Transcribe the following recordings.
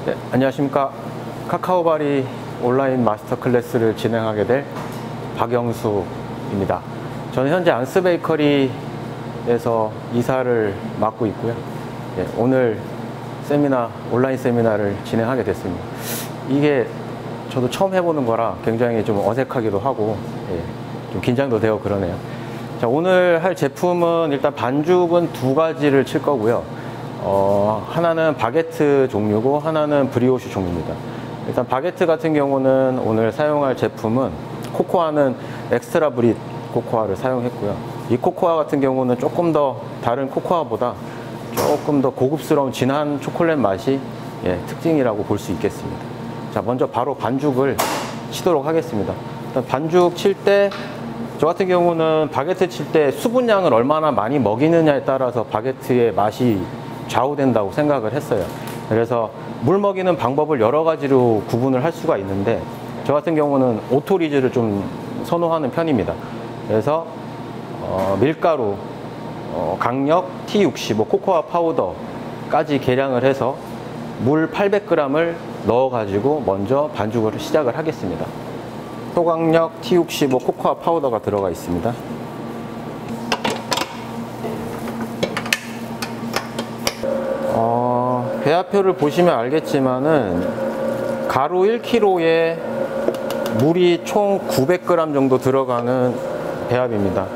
네, 안녕하십니까. 카카오바리 온라인 마스터 클래스를 진행하게 될 박영수입니다. 저는 현재 안스베이커리에서 이사를 맡고 있고요. 네, 오늘 온라인 세미나를 진행하게 됐습니다. 이게 저도 처음 해보는 거라 굉장히 좀 어색하기도 하고 좀 긴장도 되고 그러네요. 자, 오늘 할 제품은 일단 반죽은 두 가지를 칠 거고요. 하나는 바게트 종류고 하나는 브리오슈 종류입니다. 일단 바게트 같은 경우는 오늘 사용할 제품은 코코아는 엑스트라 브릿 코코아를 사용했고요. 이 코코아 같은 경우는 조금 더 다른 코코아보다 조금 더 고급스러운 진한 초콜릿 맛이 특징이라고 볼 수 있겠습니다. 자, 먼저 바로 반죽을 치도록 하겠습니다. 일단 반죽 칠 때 저 같은 경우는 바게트 칠 때 수분량을 얼마나 많이 먹이느냐에 따라서 바게트의 맛이 좌우된다고 생각을 했어요. 그래서 물 먹이는 방법을 여러 가지로 구분을 할 수가 있는데 저 같은 경우는 오토리즈를 좀 선호하는 편입니다. 그래서 밀가루, 강력, T65 코코아 파우더까지 계량을 해서 물 800g을 넣어 가지고 먼저 반죽을 시작을 하겠습니다. 소강력 T65 코코아 파우더가 들어가 있습니다. 배합표를 보시면 알겠지만은 가루 1kg에 물이 총 900g 정도 들어가는 배합입니다.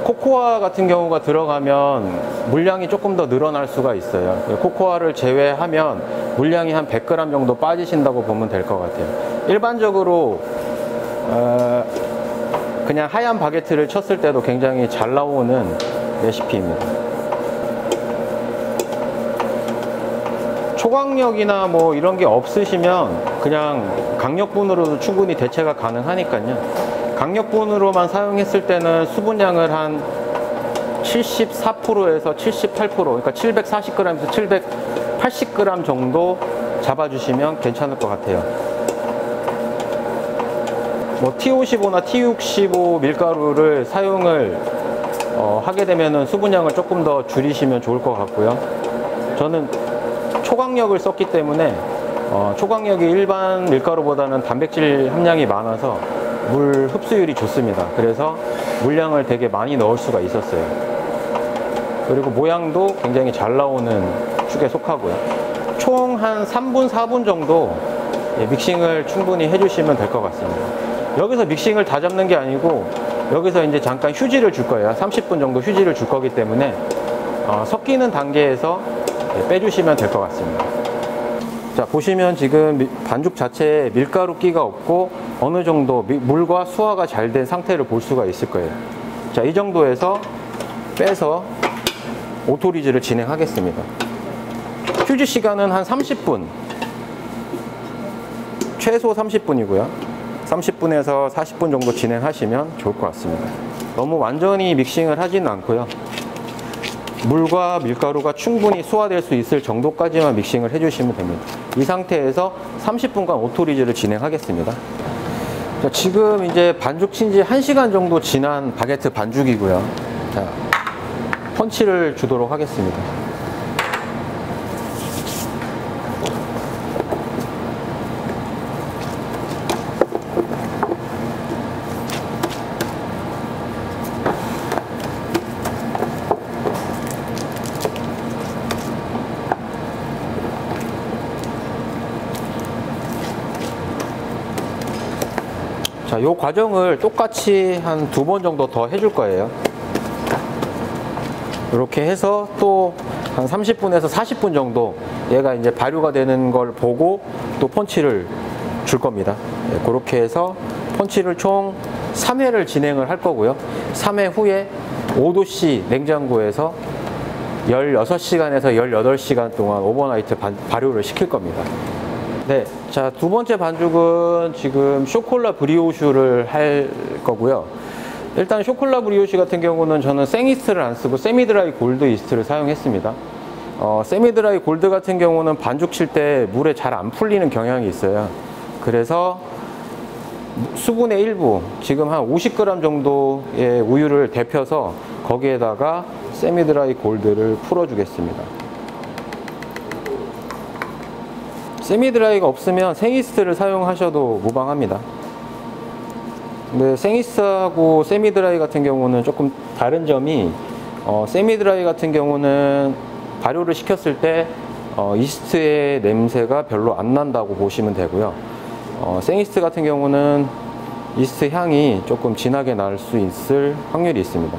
코코아 같은 경우가 들어가면 물량이 조금 더 늘어날 수가 있어요. 코코아를 제외하면 물량이 한 100g 정도 빠지신다고 보면 될 것 같아요. 일반적으로 그냥 하얀 바게트를 쳤을 때도 굉장히 잘 나오는 레시피입니다. 초강력이나 뭐 이런 게 없으시면 그냥 강력분으로도 충분히 대체가 가능하니까요. 강력분으로만 사용했을 때는 수분량을 한 74%에서 78%, 그러니까 740g에서 780g 정도 잡아주시면 괜찮을 것 같아요. 뭐 T55나 T65 밀가루를 사용을 하게 되면은 수분량을 조금 더 줄이시면 좋을 것 같고요. 저는 초강력을 썼기 때문에 초강력이 일반 밀가루보다는 단백질 함량이 많아서 물 흡수율이 좋습니다. 그래서 물량을 되게 많이 넣을 수가 있었어요. 그리고 모양도 굉장히 잘 나오는 축에 속하고요. 총 한 3분, 4분 정도 믹싱을 충분히 해주시면 될 것 같습니다. 여기서 믹싱을 다 잡는 게 아니고 여기서 이제 잠깐 휴지를 줄 거예요. 30분 정도 휴지를 줄 거기 때문에 섞이는 단계에서 빼주시면 될 것 같습니다. 자, 보시면 지금 반죽 자체에 밀가루 끼가 없고 어느 정도 물과 수화가 잘 된 상태를 볼 수가 있을 거예요. 자, 이 정도에서 빼서 오토리즈를 진행하겠습니다. 휴지 시간은 한 30분, 최소 30분이고요 30분에서 40분 정도 진행하시면 좋을 것 같습니다. 너무 완전히 믹싱을 하지는 않고요, 물과 밀가루가 충분히 소화될 수 있을 정도까지만 믹싱을 해주시면 됩니다. 이 상태에서 30분간 오토리즈를 진행하겠습니다. 자, 지금 이제 반죽 친지 1시간 정도 지난 바게트 반죽이고요. 자, 펀치를 주도록 하겠습니다. 자, 요 과정을 똑같이 한 2번 정도 더 해줄 거예요. 이렇게 해서 또 한 30분에서 40분 정도 얘가 이제 발효가 되는 걸 보고 또 펀치를 줄 겁니다. 그렇게 해서 펀치를 총 3회를 진행을 할 거고요. 3회 후에 5도씨 냉장고에서 16시간에서 18시간 동안 오버나이트 발효를 시킬 겁니다. 네, 자, 두 번째 반죽은 지금 쇼콜라 브리오슈를 할 거고요. 일단 쇼콜라 브리오슈 같은 경우는 저는 생이스트를 안 쓰고 세미드라이 골드 이스트를 사용했습니다. 세미드라이 골드 같은 경우는 반죽 칠 때 물에 잘 안 풀리는 경향이 있어요. 그래서 수분의 일부, 지금 한 50g 정도의 우유를 데펴서 거기에다가 세미드라이 골드를 풀어주겠습니다. 세미드라이가 없으면 생이스트를 사용하셔도 무방합니다. 근데 생이스트하고 세미드라이 같은 경우는 조금 다른 점이 세미드라이 같은 경우는 발효를 시켰을 때 이스트의 냄새가 별로 안 난다고 보시면 되고요. 생이스트 같은 경우는 이스트 향이 조금 진하게 날 수 있을 확률이 있습니다.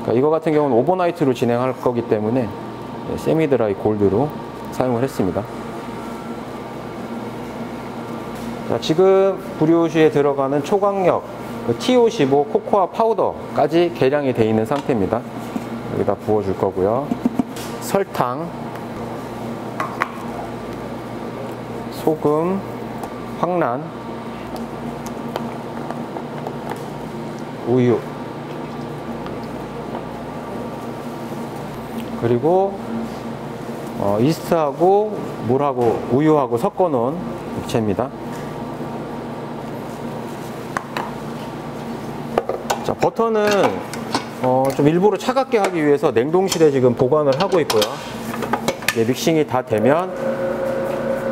그러니까 이거 같은 경우는 오버나이트로 진행할 거기 때문에 세미드라이 골드로 사용을 했습니다. 자, 지금 브리오시에 들어가는 초강력 T55 코코아 파우더까지 계량이 되어 있는 상태입니다. 여기다 부어줄 거고요. 설탕, 소금, 황란, 우유, 그리고 이스트하고 물하고 우유하고 섞어 놓은 액체입니다. 자, 버터는 좀 일부러 차갑게 하기 위해서 냉동실에 지금 보관을 하고 있고요. 이제 믹싱이 다 되면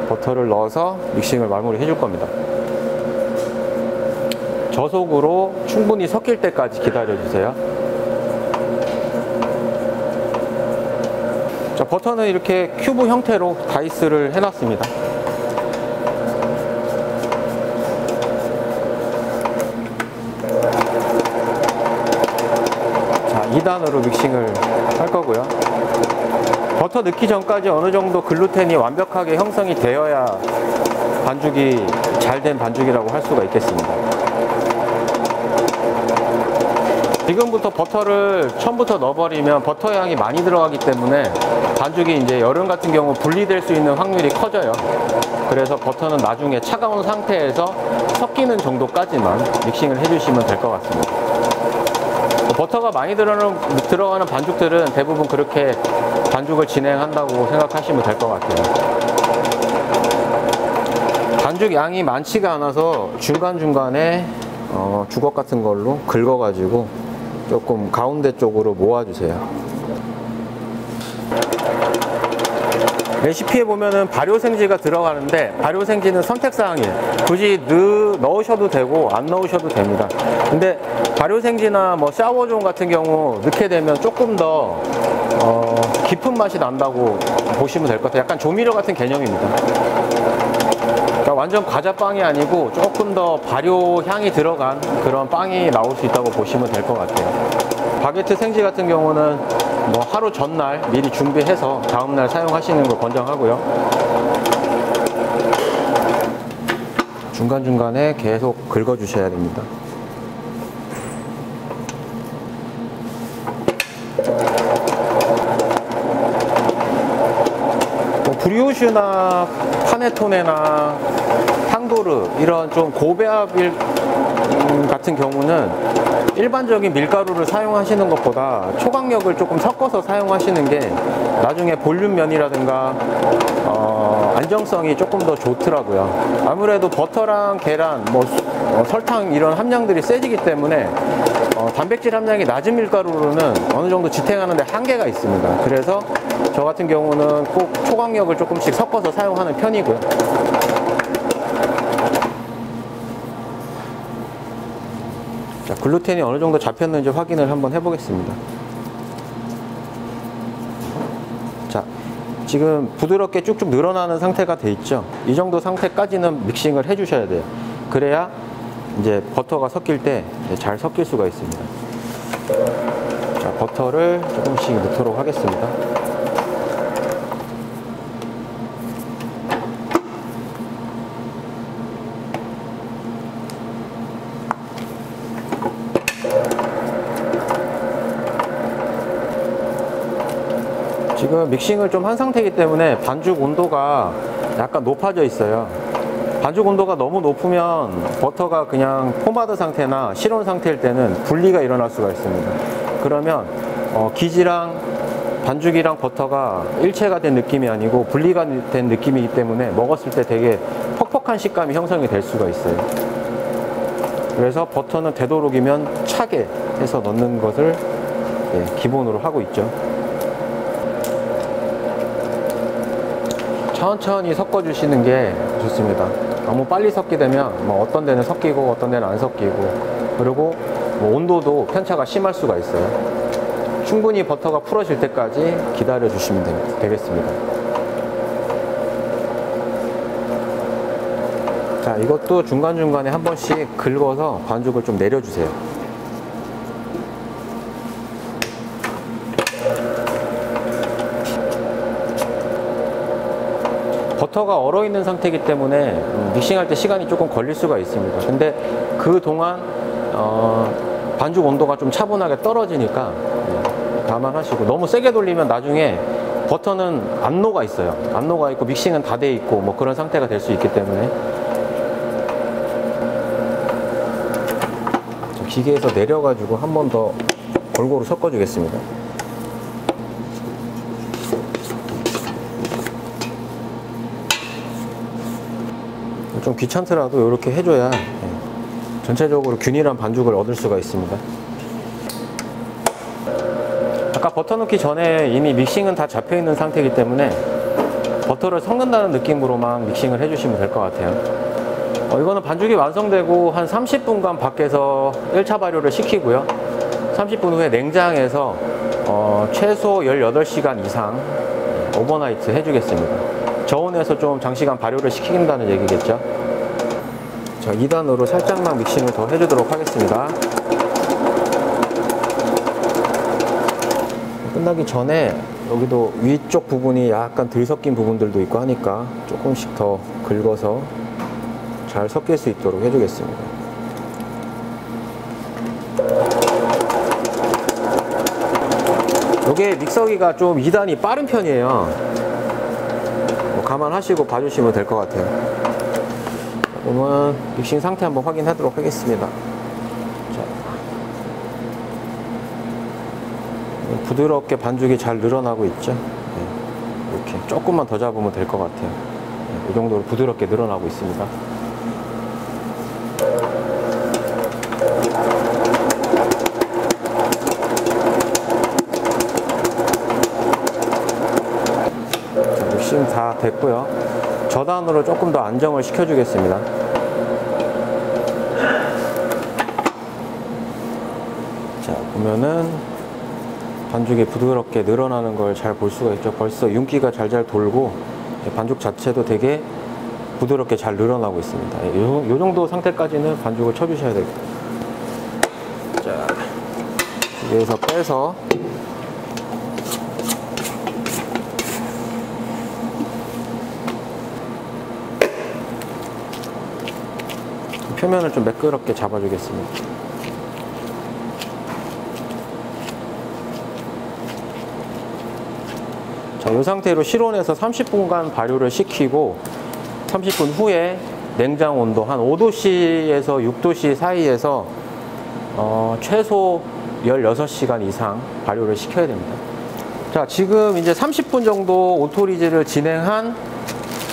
버터를 넣어서 믹싱을 마무리 해줄 겁니다. 저속으로 충분히 섞일 때까지 기다려 주세요. 자, 버터는 이렇게 큐브 형태로 다이스를 해놨습니다. 자, 2단으로 믹싱을 할 거고요. 버터 넣기 전까지 어느 정도 글루텐이 완벽하게 형성이 되어야 반죽이 잘 된 반죽이라고 할 수가 있겠습니다. 지금부터 버터를 처음부터 넣어버리면 버터 향이 많이 들어가기 때문에 반죽이 이제 여름 같은 경우 분리될 수 있는 확률이 커져요. 그래서 버터는 나중에 차가운 상태에서 섞이는 정도까지만 믹싱을 해주시면 될 것 같습니다. 버터가 많이 들어가는 반죽들은 대부분 그렇게 반죽을 진행한다고 생각하시면 될 것 같아요. 반죽 양이 많지가 않아서 중간중간에 주걱 같은 걸로 긁어가지고 조금 가운데 쪽으로 모아주세요. 레시피에 보면은 발효생지가 들어가는데 발효생지는 선택사항이에요. 굳이 넣으셔도 되고 안 넣으셔도 됩니다. 근데 발효생지나 뭐 샤워존 같은 경우 넣게 되면 조금 더 깊은 맛이 난다고 보시면 될 것 같아요. 약간 조미료 같은 개념입니다. 그러니까 완전 과자빵이 아니고 조금 더 발효 향이 들어간 그런 빵이 나올 수 있다고 보시면 될 것 같아요. 바게트 생지 같은 경우는 뭐 하루 전날 미리 준비해서 다음날 사용하시는 걸 권장하고요. 중간중간에 계속 긁어주셔야 됩니다. 브리오슈나 파네토네나 탕도르 이런 좀 고배합 같은 경우는 일반적인 밀가루를 사용하시는 것보다 초강력을 조금 섞어서 사용하시는 게 나중에 볼륨면이라든가 안정성이 조금 더 좋더라고요. 아무래도 버터랑 계란, 설탕 이런 함량들이 세지기 때문에 단백질 함량이 낮은 밀가루로는 어느 정도 지탱하는 데 한계가 있습니다. 그래서 저 같은 경우는 꼭 초강력을 조금씩 섞어서 사용하는 편이고요. 자, 글루텐이 어느 정도 잡혔는지 확인을 한번 해보겠습니다. 자, 지금 부드럽게 쭉쭉 늘어나는 상태가 돼 있죠. 이 정도 상태까지는 믹싱을 해주셔야 돼요. 그래야 이제 버터가 섞일 때 잘 섞일 수가 있습니다. 자, 버터를 조금씩 넣도록 하겠습니다. 지금 믹싱을 좀 한 상태이기 때문에 반죽 온도가 약간 높아져 있어요. 반죽 온도가 너무 높으면 버터가 그냥 포마드 상태나 실온 상태일 때는 분리가 일어날 수가 있습니다. 그러면 기지랑 반죽이랑 버터가 일체가 된 느낌이 아니고 분리가 된 느낌이기 때문에 먹었을 때 되게 퍽퍽한 식감이 형성이 될 수가 있어요. 그래서 버터는 되도록이면 차게 해서 넣는 것을 기본으로 하고 있죠. 천천히 섞어 주시는 게 좋습니다. 너무 빨리 섞게 되면 뭐 어떤 데는 섞이고 어떤 데는 안 섞이고, 그리고 뭐 온도도 편차가 심할 수가 있어요. 충분히 버터가 풀어질 때까지 기다려 주시면 되겠습니다. 자, 이것도 중간중간에 한 번씩 긁어서 반죽을 좀 내려주세요. 버터가 얼어있는 상태이기 때문에 믹싱할 때 시간이 조금 걸릴 수가 있습니다. 근데 그동안 반죽 온도가 좀 차분하게 떨어지니까 감안하시고, 너무 세게 돌리면 나중에 버터는 안 녹아 있어요. 안 녹아 있고 믹싱은 다 돼 있고 뭐 그런 상태가 될 수 있기 때문에 기계에서 내려가지고 한 번 더 골고루 섞어 주겠습니다. 좀 귀찮더라도 이렇게 해줘야 전체적으로 균일한 반죽을 얻을 수가 있습니다. 아까 버터 넣기 전에 이미 믹싱은 다 잡혀 있는 상태이기 때문에 버터를 섞는다는 느낌으로만 믹싱을 해주시면 될 것 같아요. 이거는 반죽이 완성되고 한 30분간 밖에서 1차 발효를 시키고요. 30분 후에 냉장해서 최소 18시간 이상 오버나이트 해주겠습니다. 저온에서 좀 장시간 발효를 시킨다는 얘기겠죠. 자, 2단으로 살짝만 믹싱을 더 해주도록 하겠습니다. 끝나기 전에 여기도 위쪽 부분이 약간 덜 섞인 부분들도 있고 하니까 조금씩 더 긁어서 잘 섞일 수 있도록 해주겠습니다. 이게 믹서기가 좀 2단이 빠른 편이에요. 감안하시고 봐주시면 될 것 같아요. 그러면 믹싱 상태 한번 확인하도록 하겠습니다. 자, 부드럽게 반죽이 잘 늘어나고 있죠. 이렇게 조금만 더 잡으면 될 것 같아요. 이 정도로 부드럽게 늘어나고 있습니다. 자, 믹싱 다 됐고요. 저단으로 조금 더 안정을 시켜주겠습니다. 자, 보면은 반죽이 부드럽게 늘어나는 걸 잘 볼 수가 있죠. 벌써 윤기가 잘 돌고 반죽 자체도 되게 부드럽게 잘 늘어나고 있습니다. 이 정도 상태까지는 반죽을 쳐주셔야 됩니다. 자, 여기서 빼서 표면을 좀 매끄럽게 잡아주겠습니다. 자, 이 상태로 실온에서 30분간 발효를 시키고 30분 후에 냉장 온도 한 5도씨에서 6도씨 사이에서 최소 16시간 이상 발효를 시켜야 됩니다. 자, 지금 이제 30분 정도 오토리지를 진행한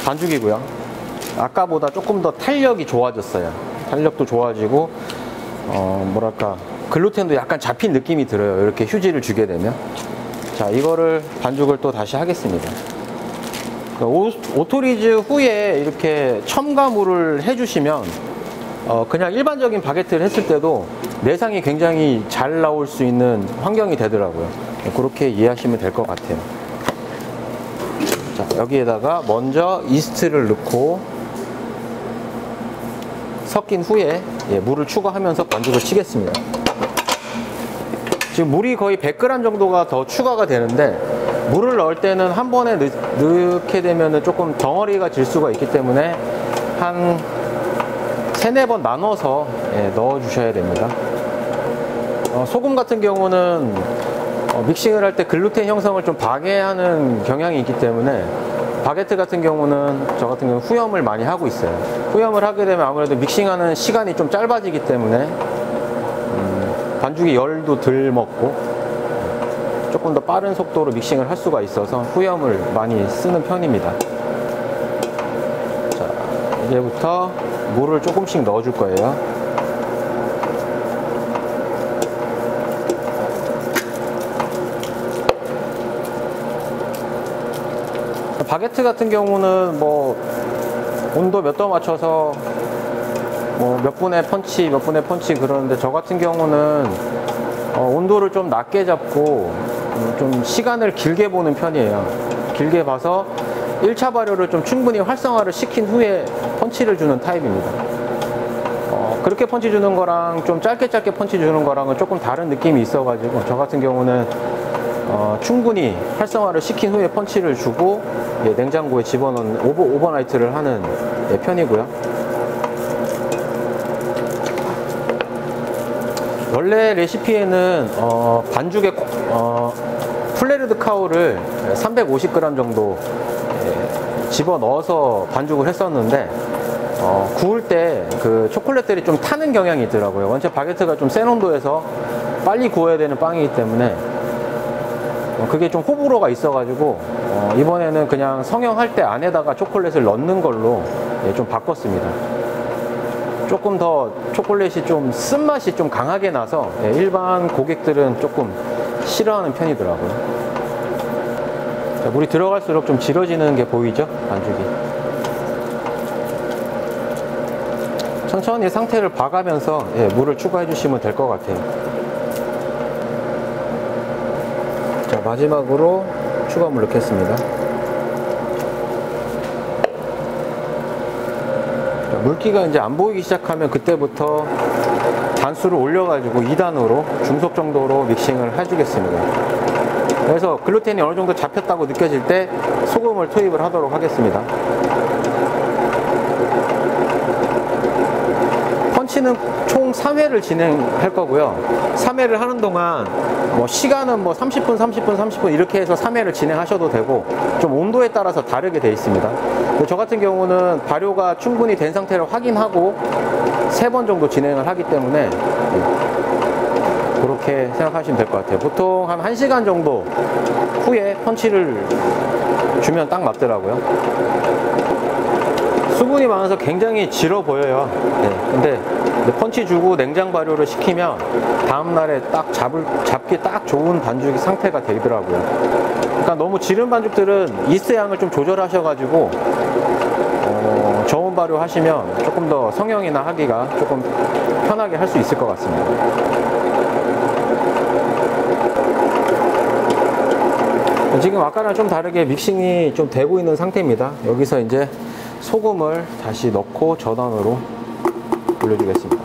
반죽이고요. 아까보다 조금 더 탄력이 좋아졌어요. 탄력도 좋아지고 뭐랄까, 글루텐도 약간 잡힌 느낌이 들어요. 이렇게 휴지를 주게 되면. 자, 이거를 반죽을 또 다시 하겠습니다. 오토리즈 후에 이렇게 첨가물을 해주시면 그냥 일반적인 바게트를 했을 때도 내상이 굉장히 잘 나올 수 있는 환경이 되더라고요. 그렇게 이해하시면 될 것 같아요. 자, 여기에다가 먼저 이스트를 넣고 섞인 후에 물을 추가하면서 반죽을 치겠습니다. 지금 물이 거의 100g 정도가 더 추가가 되는데, 물을 넣을 때는 한 번에 넣게 되면 조금 덩어리가 질 수가 있기 때문에 한 3-4번 나눠서 넣어 주셔야 됩니다. 소금 같은 경우는 믹싱을 할 때 글루텐 형성을 좀 방해하는 경향이 있기 때문에 바게트 같은 경우는, 저 같은 경우는 후염을 많이 하고 있어요. 후염을 하게 되면 아무래도 믹싱하는 시간이 좀 짧아지기 때문에 반죽이 열도 덜 먹고 조금 더 빠른 속도로 믹싱을 할 수가 있어서 후염을 많이 쓰는 편입니다. 자, 이제부터 물을 조금씩 넣어 줄 거예요. 바게트 같은 경우는 뭐 온도 몇 도 맞춰서 뭐 몇 분의 펀치 몇 분의 펀치 그러는데, 저 같은 경우는 온도를 좀 낮게 잡고 좀 시간을 길게 보는 편이에요. 길게 봐서 1차 발효를 좀 충분히 활성화를 시킨 후에 펀치를 주는 타입입니다. 그렇게 펀치 주는 거랑 좀 짧게 펀치 주는 거랑은 조금 다른 느낌이 있어가지고, 저 같은 경우는 충분히 활성화를 시킨 후에 펀치를 주고 냉장고에 집어넣는 오버나이트를 하는 편이고요. 원래 레시피에는 반죽에 플레르드 카우를 350g 정도 집어넣어서 반죽을 했었는데, 구울 때 그 초콜릿들이 좀 타는 경향이 있더라고요. 원체 바게트가 좀 센 온도에서 빨리 구워야 되는 빵이기 때문에 그게 좀 호불호가 있어가지고 이번에는 그냥 성형할 때 안에다가 초콜릿을 넣는 걸로 좀 바꿨습니다. 조금 더 초콜릿이 좀 쓴맛이 좀 강하게 나서 일반 고객들은 조금 싫어하는 편이더라고요. 자, 물이 들어갈수록 좀 질어지는 게 보이죠? 반죽이. 천천히 상태를 봐가면서 물을 추가해 주시면 될 것 같아요. 자, 마지막으로 추가물 넣겠습니다. 자, 물기가 이제 안 보이기 시작하면 그때부터 단수를 올려가지고 2단으로 중속 정도로 믹싱을 해주겠습니다. 그래서 글루텐이 어느 정도 잡혔다고 느껴질 때 소금을 투입을 하도록 하겠습니다. 펀치는 총 3회를 진행할 거고요. 3회를 하는 동안 뭐 시간은 뭐 30분 이렇게 해서 3회를 진행하셔도 되고, 좀 온도에 따라서 다르게 되어 있습니다. 저 같은 경우는 발효가 충분히 된 상태를 확인하고 3번 정도 진행을 하기 때문에 그렇게 생각하시면 될 것 같아요. 보통 한 1시간 정도 후에 펀치를 주면 딱 맞더라고요. 수분이 많아서 굉장히 질어 보여요. 근데 펀치 주고 냉장 발효를 시키면 다음날에 딱 잡기 딱 좋은 반죽 상태가 되더라고요. 그러니까 너무 지른 반죽들은 이스트 양을 좀 조절하셔가지고 저온 발효 하시면 조금 더 성형이나 하기가 조금 편하게 할 수 있을 것 같습니다. 지금 아까랑 좀 다르게 믹싱이 좀 되고 있는 상태입니다. 여기서 이제 소금을 다시 넣고 저단으로 올려주겠습니다.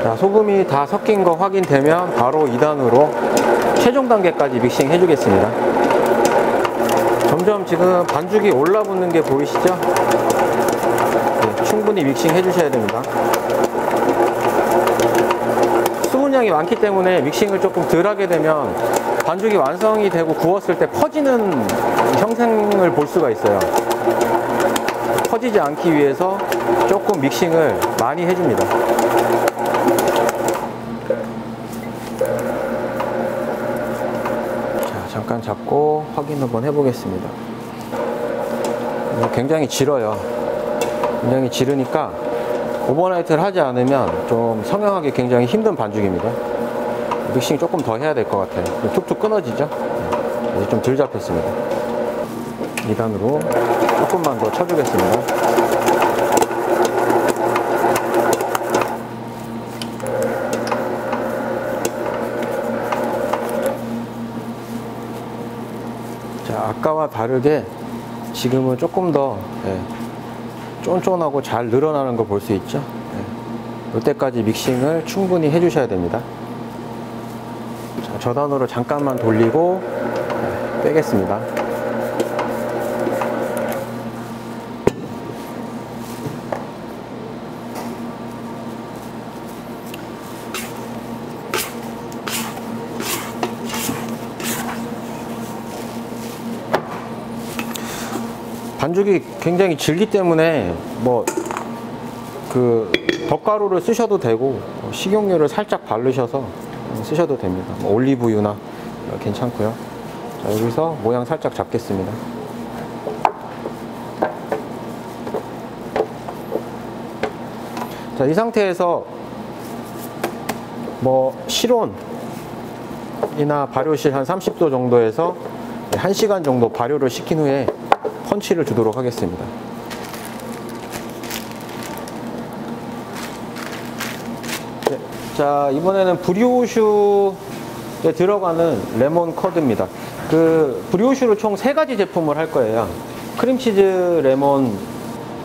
자, 소금이 다 섞인 거 확인되면 바로 2단으로 최종 단계까지 믹싱 해주겠습니다. 점점 지금 반죽이 올라붙는 게 보이시죠? 충분히 믹싱 해주셔야 됩니다. 수분량이 많기 때문에 믹싱을 조금 덜 하게 되면 반죽이 완성이 되고 구웠을 때 퍼지는 형상을 볼 수가 있어요. 퍼지지 않기 위해서 조금 믹싱을 많이 해줍니다. 자, 잠깐 잡고 확인 한번 해보겠습니다. 굉장히 질어요. 굉장히 지르니까 오버나이트를 하지 않으면 좀 성형하기 굉장히 힘든 반죽입니다. 믹싱 조금 더 해야 될 것 같아요. 툭툭 끊어지죠? 이제 좀 덜 잡혔습니다. 2단으로 조금만 더 쳐주겠습니다. 자, 아까와 다르게 지금은 조금 더 쫀쫀하고 잘 늘어나는 거 볼 수 있죠? 이때까지 믹싱을 충분히 해주셔야 됩니다. 자, 저단으로 잠깐만 돌리고 빼겠습니다. 반죽이 굉장히 질기 때문에 뭐 그 덧가루를 쓰셔도 되고 식용유를 살짝 바르셔서 쓰셔도 됩니다. 뭐 올리브유나 괜찮고요. 자, 여기서 모양 살짝 잡겠습니다. 자, 이 상태에서 뭐 실온 이나 발효실 한 30도 정도에서 1시간 정도 발효를 시킨 후에 펀치를 주도록 하겠습니다. 네, 자, 이번에는 브리오슈에 들어가는 레몬 커드입니다. 그 브리오슈를 총 3가지 제품을 할 거예요. 크림치즈 레몬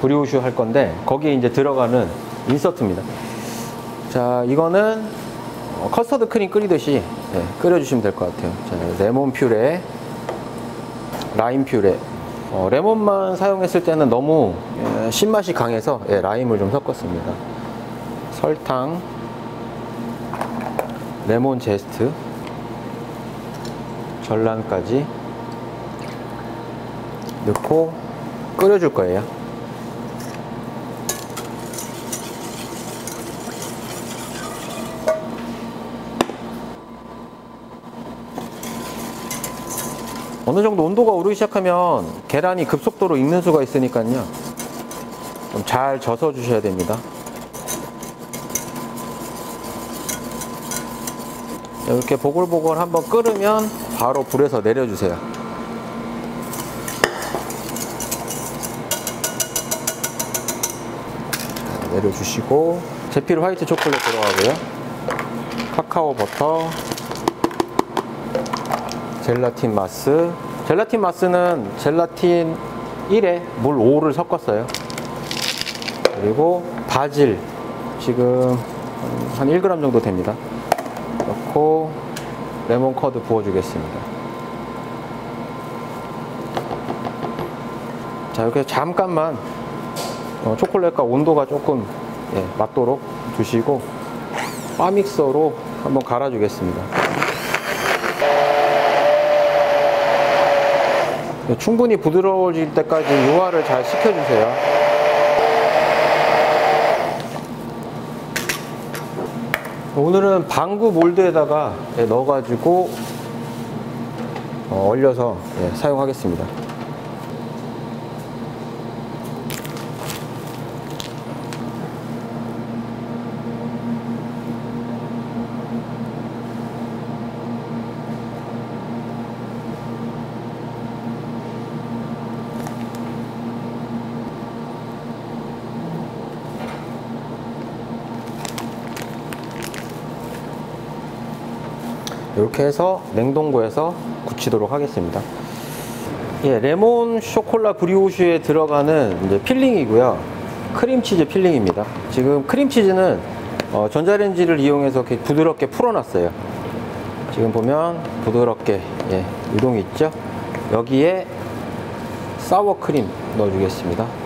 브리오슈 할 건데 거기에 이제 들어가는 인서트입니다. 자, 이거는 커스터드 크림 끓이듯이 끓여주시면 될 것 같아요. 자, 레몬 퓨레, 라임 퓨레. 레몬만 사용했을 때는 너무 신맛이 강해서 라임을 좀 섞었습니다. 설탕, 레몬 제스트, 전란까지 넣고 끓여줄 거예요. 어느 정도 온도가 오르기 시작하면 계란이 급속도로 익는 수가 있으니까요. 좀 잘 저서 주셔야 됩니다. 이렇게 보글보글 한번 끓으면 바로 불에서 내려주세요. 자, 내려주시고 제필 화이트 초콜릿 들어가고요. 카카오 버터, 젤라틴 마스. 젤라틴 마스는 젤라틴 1에 물 5를 섞었어요. 그리고 바질, 지금 한 1g 정도 됩니다. 넣고 레몬 커드 부어주겠습니다. 자, 이렇게 잠깐만 초콜릿과 온도가 조금 맞도록 두시고 바 믹서로 한번 갈아주겠습니다. 충분히 부드러워질 때까지 유화를 잘 시켜주세요. 오늘은 방구 몰드에다가 넣어가지고 얼려서 사용하겠습니다. 이렇게 해서 냉동고에서 굳히도록 하겠습니다. 레몬 쇼콜라 브리오슈에 들어가는 이제 필링이고요. 크림치즈 필링입니다. 지금 크림치즈는 전자레인지를 이용해서 이렇게 부드럽게 풀어놨어요. 지금 보면 부드럽게 유동이 있죠. 여기에 사워 크림 넣어주겠습니다.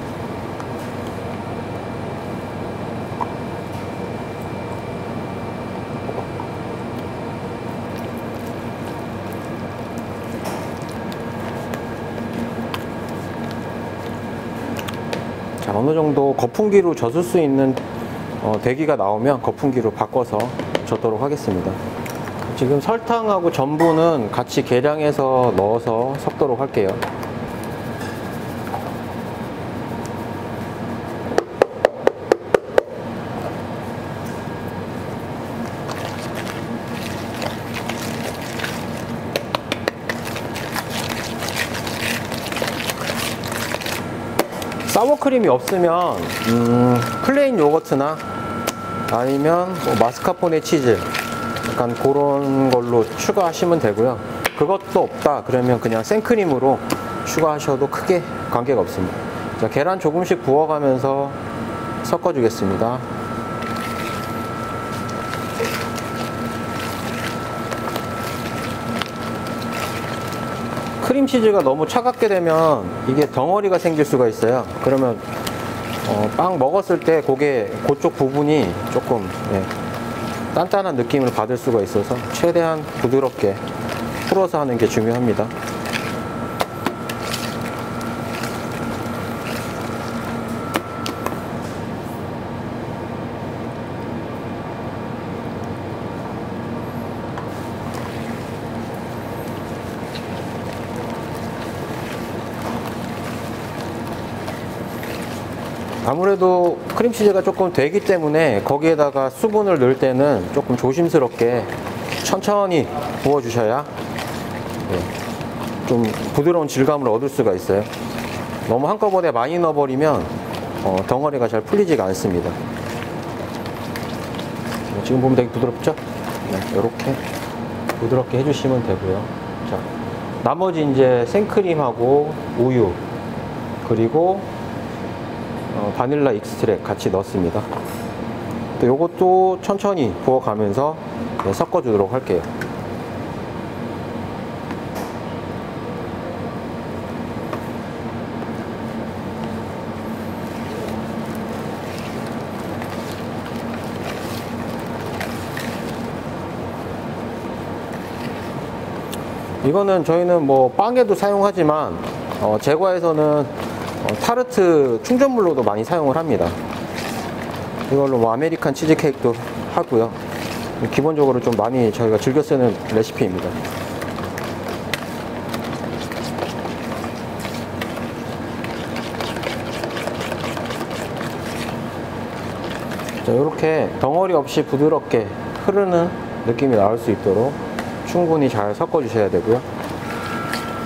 자, 어느 정도 거품기로 젖을 수 있는 대기가 나오면 거품기로 바꿔서 젖도록 하겠습니다. 지금 설탕하고 전분은 같이 계량해서 넣어서 섞도록 할게요. 사워크림이 없으면 플레인 요거트나 아니면 마스카포네 치즈 약간 그런 걸로 추가하시면 되고요. 그것도 없다 그러면 그냥 생크림으로 추가하셔도 크게 관계가 없습니다. 자, 계란 조금씩 부어가면서 섞어 주겠습니다. 크림치즈가 너무 차갑게 되면 이게 덩어리가 생길 수가 있어요. 그러면 빵 먹었을 때 그쪽 부분이 조금 단단한 느낌을 받을 수가 있어서 최대한 부드럽게 풀어서 하는 게 중요합니다. 아무래도 크림치즈가 조금 되기 때문에 거기에다가 수분을 넣을 때는 조금 조심스럽게 천천히 부어주셔야 좀 부드러운 질감을 얻을 수가 있어요. 너무 한꺼번에 많이 넣어버리면 덩어리가 잘 풀리지가 않습니다. 지금 보면 되게 부드럽죠? 이렇게 부드럽게 해주시면 되고요. 자, 나머지 이제 생크림하고 우유 그리고 바닐라 익스트랙 같이 넣습니다. 또 요것도 천천히 부어가면서 섞어주도록 할게요. 이거는 저희는 뭐 빵에도 사용하지만 제과에서는 타르트 충전물로도 많이 사용을 합니다. 이걸로 뭐 아메리칸 치즈케이크도 하고요. 기본적으로 좀 많이 저희가 즐겨 쓰는 레시피입니다. 자, 이렇게 덩어리 없이 부드럽게 흐르는 느낌이 나올 수 있도록 충분히 잘 섞어 주셔야 되고요.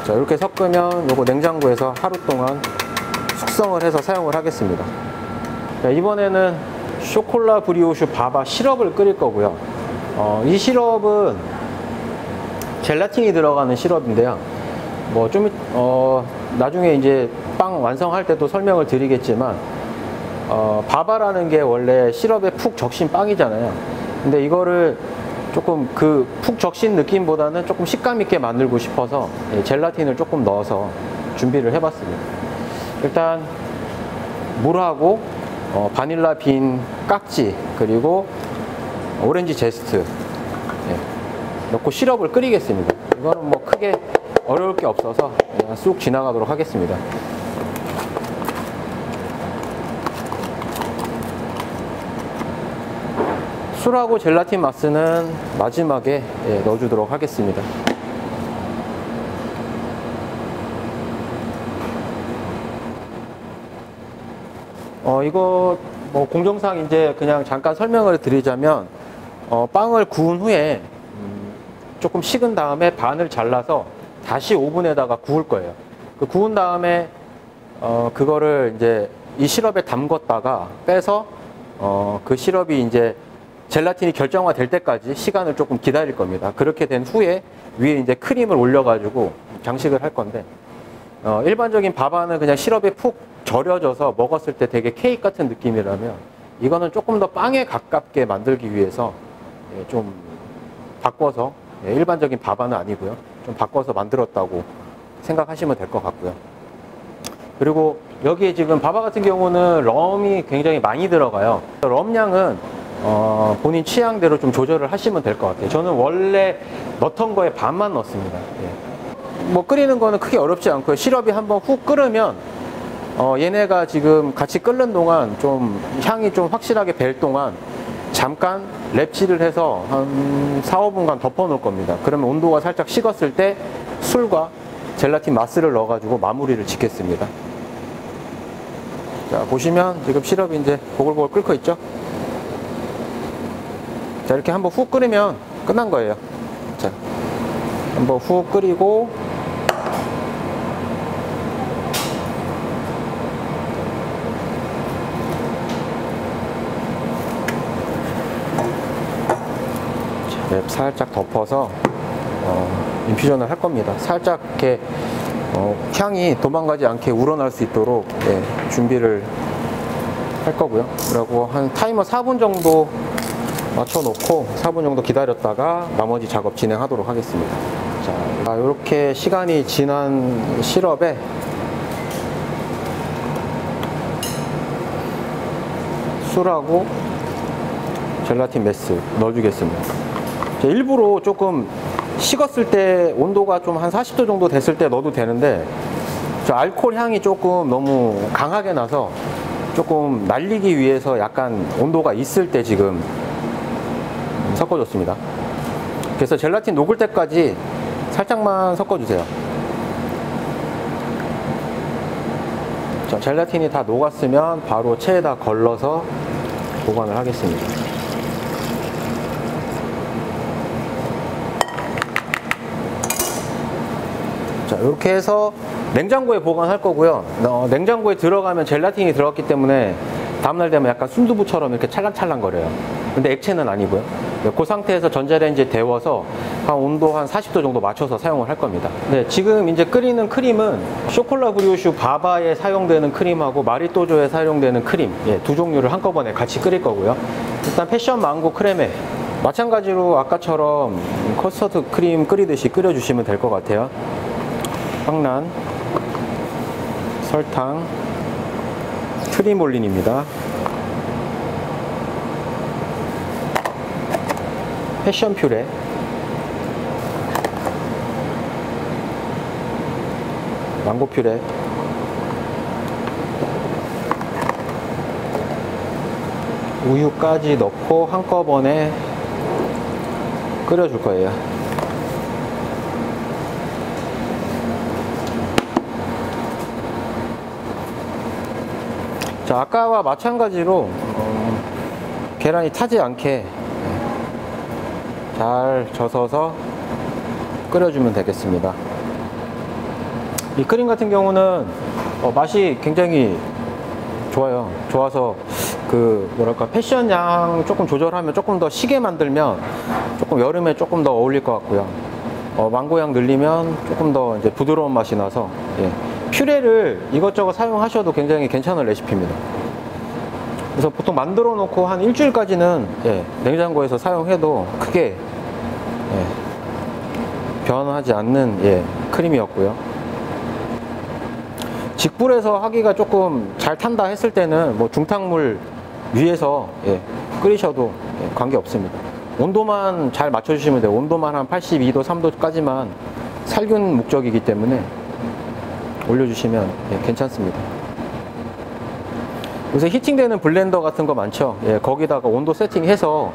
자, 이렇게 섞으면 요거 냉장고에서 하루 동안 숙성을 해서 사용을 하겠습니다. 자, 이번에는 쇼콜라 브리오슈 바바 시럽을 끓일 거고요. 이 시럽은 젤라틴이 들어가는 시럽인데요. 뭐 좀 나중에 이제 빵 완성할 때도 설명을 드리겠지만 바바라는 게 원래 시럽에 푹 적신 빵이잖아요. 근데 이거를 조금 그 푹 적신 느낌보다는 조금 식감 있게 만들고 싶어서 젤라틴을 조금 넣어서 준비를 해봤습니다. 일단 물하고 바닐라 빈 깍지 그리고 오렌지 제스트 넣고 시럽을 끓이겠습니다. 이거는 뭐 크게 어려울 게 없어서 그냥 쑥 지나가도록 하겠습니다. 술하고 젤라틴 마스는 마지막에 넣어주도록 하겠습니다. 이거 뭐 공정상 이제 그냥 잠깐 설명을 드리자면 빵을 구운 후에 조금 식은 다음에 반을 잘라서 다시 오븐에다가 구울 거예요. 그 구운 다음에 그거를 이제 이 시럽에 담궜다가 빼서 그 시럽이 이제 젤라틴이 결정화될 때까지 시간을 조금 기다릴 겁니다. 그렇게 된 후에 위에 이제 크림을 올려가지고 장식을 할 건데 일반적인 바바는 그냥 시럽에 푹 절여져서 먹었을 때 되게 케이크 같은 느낌이라면 이거는 조금 더 빵에 가깝게 만들기 위해서 좀 바꿔서 일반적인 바바는 아니고요. 좀 바꿔서 만들었다고 생각하시면 될 것 같고요. 그리고 여기에 지금 바바 같은 경우는 럼이 굉장히 많이 들어가요. 럼량은 본인 취향대로 좀 조절을 하시면 될 것 같아요. 저는 원래 넣던 거에 반만 넣습니다. 뭐 끓이는 거는 크게 어렵지 않고요. 시럽이 한번 훅 끓으면 얘네가 지금 같이 끓는 동안 좀 향이 좀 확실하게 벨 동안 잠깐 랩질을 해서 한 4, 5분간 덮어 놓을 겁니다. 그러면 온도가 살짝 식었을 때 술과 젤라틴 마스를 넣어 가지고 마무리를 짓겠습니다. 자, 보시면 지금 시럽이 이제 보글보글 끓고 있죠. 자, 이렇게 한번 훅 끓이면 끝난 거예요. 자, 한번 훅 끓이고 랩 살짝 덮어서 인퓨전을 할 겁니다. 살짝 이렇게 향이 도망가지 않게 우러날 수 있도록 준비를 할 거고요. 그리고 한 타이머 4분 정도 맞춰놓고 4분 정도 기다렸다가 나머지 작업 진행하도록 하겠습니다. 자, 이렇게 시간이 지난 시럽에 술하고 젤라틴 메스 넣어주겠습니다. 일부러 조금 식었을 때 온도가 좀 한 40도 정도 됐을 때 넣어도 되는데 저 알코올 향이 조금 너무 강하게 나서 조금 날리기 위해서 약간 온도가 있을 때 지금 섞어줬습니다. 그래서 젤라틴 녹을 때까지 살짝만 섞어주세요. 자, 젤라틴이 다 녹았으면 바로 체에다 걸러서 보관을 하겠습니다. 자, 이렇게 해서 냉장고에 보관할 거고요. 냉장고에 들어가면 젤라틴이 들어갔기 때문에 다음날 되면 약간 순두부처럼 이렇게 찰랑찰랑 거려요. 근데 액체는 아니고요. 그 상태에서 전자레인지에 데워서 한 온도 한 40도 정도 맞춰서 사용을 할 겁니다. 네, 지금 이제 끓이는 크림은 쇼콜라 브리오슈 바바에 사용되는 크림하고 마리또조에 사용되는 크림, 예, 두 종류를 한꺼번에 같이 끓일 거고요. 일단 패션 망고 크레메, 마찬가지로 아까처럼 커스터드 크림 끓이듯이 끓여주시면 될 것 같아요. 황란, 설탕, 트리몰린입니다. 패션 퓨레, 망고 퓨레, 우유까지 넣고 한꺼번에 끓여줄 거예요. 자, 아까와 마찬가지로 계란이 타지 않게 잘 젖어서 끓여주면 되겠습니다. 이 크림 같은 경우는 맛이 굉장히 좋아요. 좋아서 그 뭐랄까 패션 양 조금 조절하면 조금 더 시게 만들면 조금 여름에 조금 더 어울릴 것 같고요. 망고 양 늘리면 조금 더 이제 부드러운 맛이 나서, 예, 퓨레를 이것저것 사용하셔도 굉장히 괜찮은 레시피입니다. 그래서 보통 만들어 놓고 한 일주일까지는, 예, 냉장고에서 사용해도 크게, 예, 변하지 않는, 예, 크림이었고요. 직불에서 하기가 조금 잘 탄다 했을 때는 뭐 중탕물 위에서, 예, 끓이셔도, 예, 관계 없습니다. 온도만 잘 맞춰주시면 돼요. 온도만 한 82도, 3도까지만 살균 목적이기 때문에 올려주시면, 예, 괜찮습니다. 요새 히팅되는 블렌더 같은 거 많죠. 예, 거기다가 온도 세팅해서,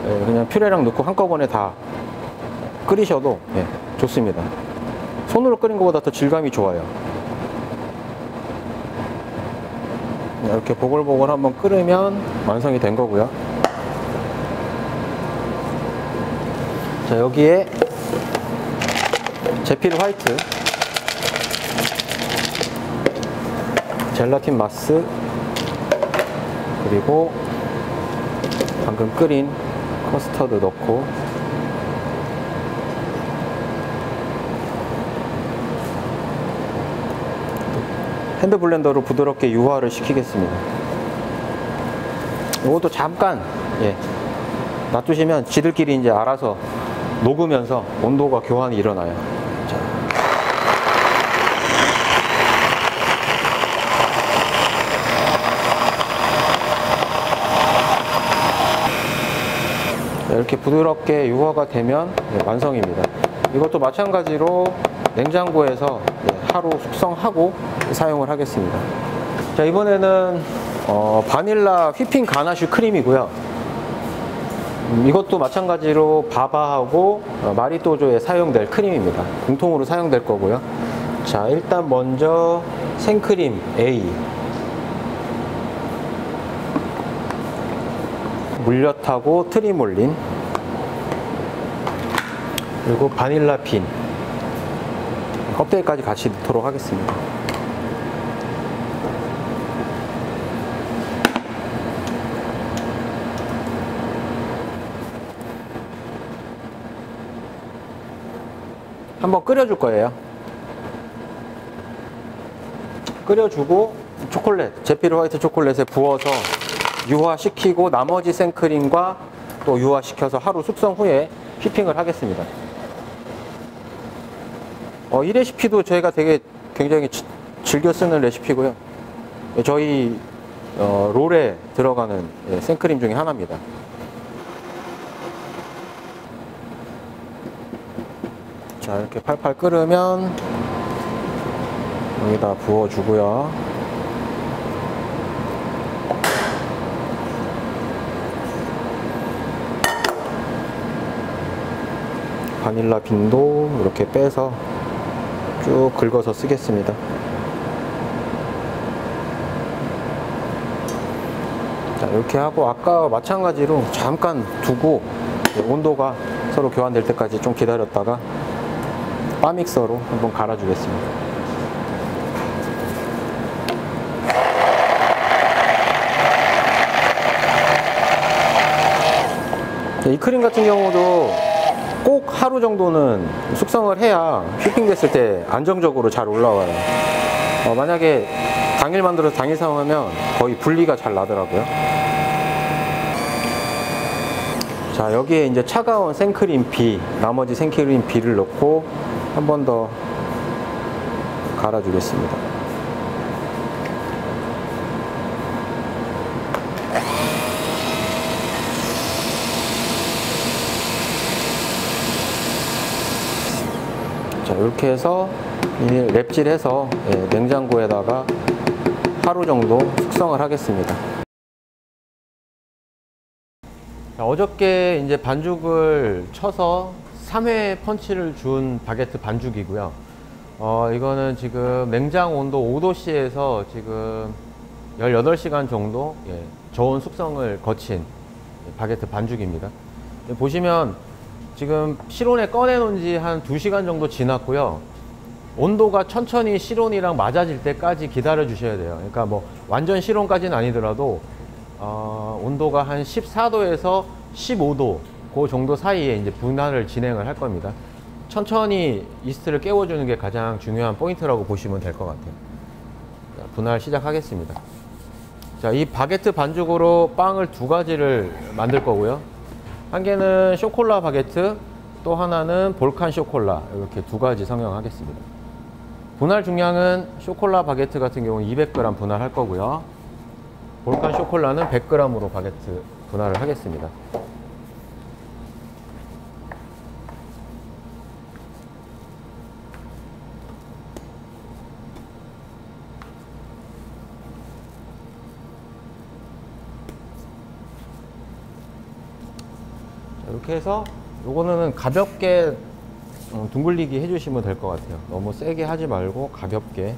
예, 그냥 퓨레랑 넣고 한꺼번에 다 끓이셔도, 예, 좋습니다. 손으로 끓인 것보다 더 질감이 좋아요. 이렇게 보글보글 한번 끓으면 완성이 된 거고요. 자, 여기에 제필 화이트, 젤라틴 마스, 그리고 방금 끓인 커스터드 넣고 핸드 블렌더로 부드럽게 유화를 시키겠습니다. 이것도 잠깐, 예, 놔두시면 지들끼리 이제 알아서 녹으면서 온도가 교환이 일어나요. 자. 이렇게 부드럽게 유화가 되면, 예, 완성입니다. 이것도 마찬가지로 냉장고에서, 예, 하루 숙성하고 사용을 하겠습니다. 자, 이번에는 바닐라 휘핑 가나슈 크림이고요. 이것도 마찬가지로 바바하고 마리또조에 사용될 크림입니다. 공통으로 사용될 거고요. 자, 일단 먼저 생크림 A, 물엿하고 트리몰린, 그리고 바닐라 빈, 껍데기까지 같이 넣도록 하겠습니다. 한번 끓여줄 거예요. 끓여주고 초콜릿, 제필 화이트 초콜릿에 부어서 유화시키고 나머지 생크림과 또 유화시켜서 하루 숙성 후에 휘핑을 하겠습니다. 이 레시피도 저희가 굉장히 즐겨 쓰는 레시피고요. 저희 롤에 들어가는, 예, 생크림 중에 하나입니다. 자, 이렇게 팔팔 끓으면 여기다 부어주고요. 바닐라 빈도 이렇게 빼서 쭉 긁어서 쓰겠습니다. 자, 이렇게 하고 아까와 마찬가지로 잠깐 두고 온도가 서로 교환될 때까지 좀 기다렸다가 바 믹서로 한번 갈아주겠습니다. 이 크림 같은 경우도 꼭 하루 정도는 숙성을 해야 휘핑 됐을 때 안정적으로 잘 올라와요. 만약에 당일 만들어서 당일 사용하면 거의 분리가 잘 나더라고요. 자, 여기에 이제 차가운 생크림 B, 나머지 생크림 B를 넣고 한 번 더 갈아주겠습니다. 자, 이렇게 해서 랩질해서 냉장고에다가 하루 정도 숙성을 하겠습니다. 자, 어저께 이제 반죽을 쳐서 3회 펀치를 준 바게트 반죽이고요. 이거는 지금 냉장 온도 5도씨에서 지금 18시간 정도 저온 숙성을 거친 바게트 반죽입니다. 보시면 지금 실온에 꺼내 놓은 지 한 2시간 정도 지났고요. 온도가 천천히 실온이랑 맞아질 때까지 기다려 주셔야 돼요. 그러니까 뭐 완전 실온까지는 아니더라도 온도가 한 14도에서 15도 그 정도 사이에 이제 분할을 진행을 할 겁니다. 천천히 이스트를 깨워주는 게 가장 중요한 포인트라고 보시면 될 것 같아요. 자, 분할 시작하겠습니다. 자, 이 바게트 반죽으로 빵을 2가지를 만들 거고요. 한 개는 쇼콜라 바게트, 또 하나는 볼칸 쇼콜라, 이렇게 2가지 성형하겠습니다. 분할 중량은 쇼콜라 바게트 같은 경우는 200g 분할할 거고요. 볼칸 쇼콜라는 100g으로 바게트 분할을 하겠습니다. 이렇게 해서 요거는 가볍게 둥글리기 해주시면 될 것 같아요. 너무 세게 하지 말고 가볍게.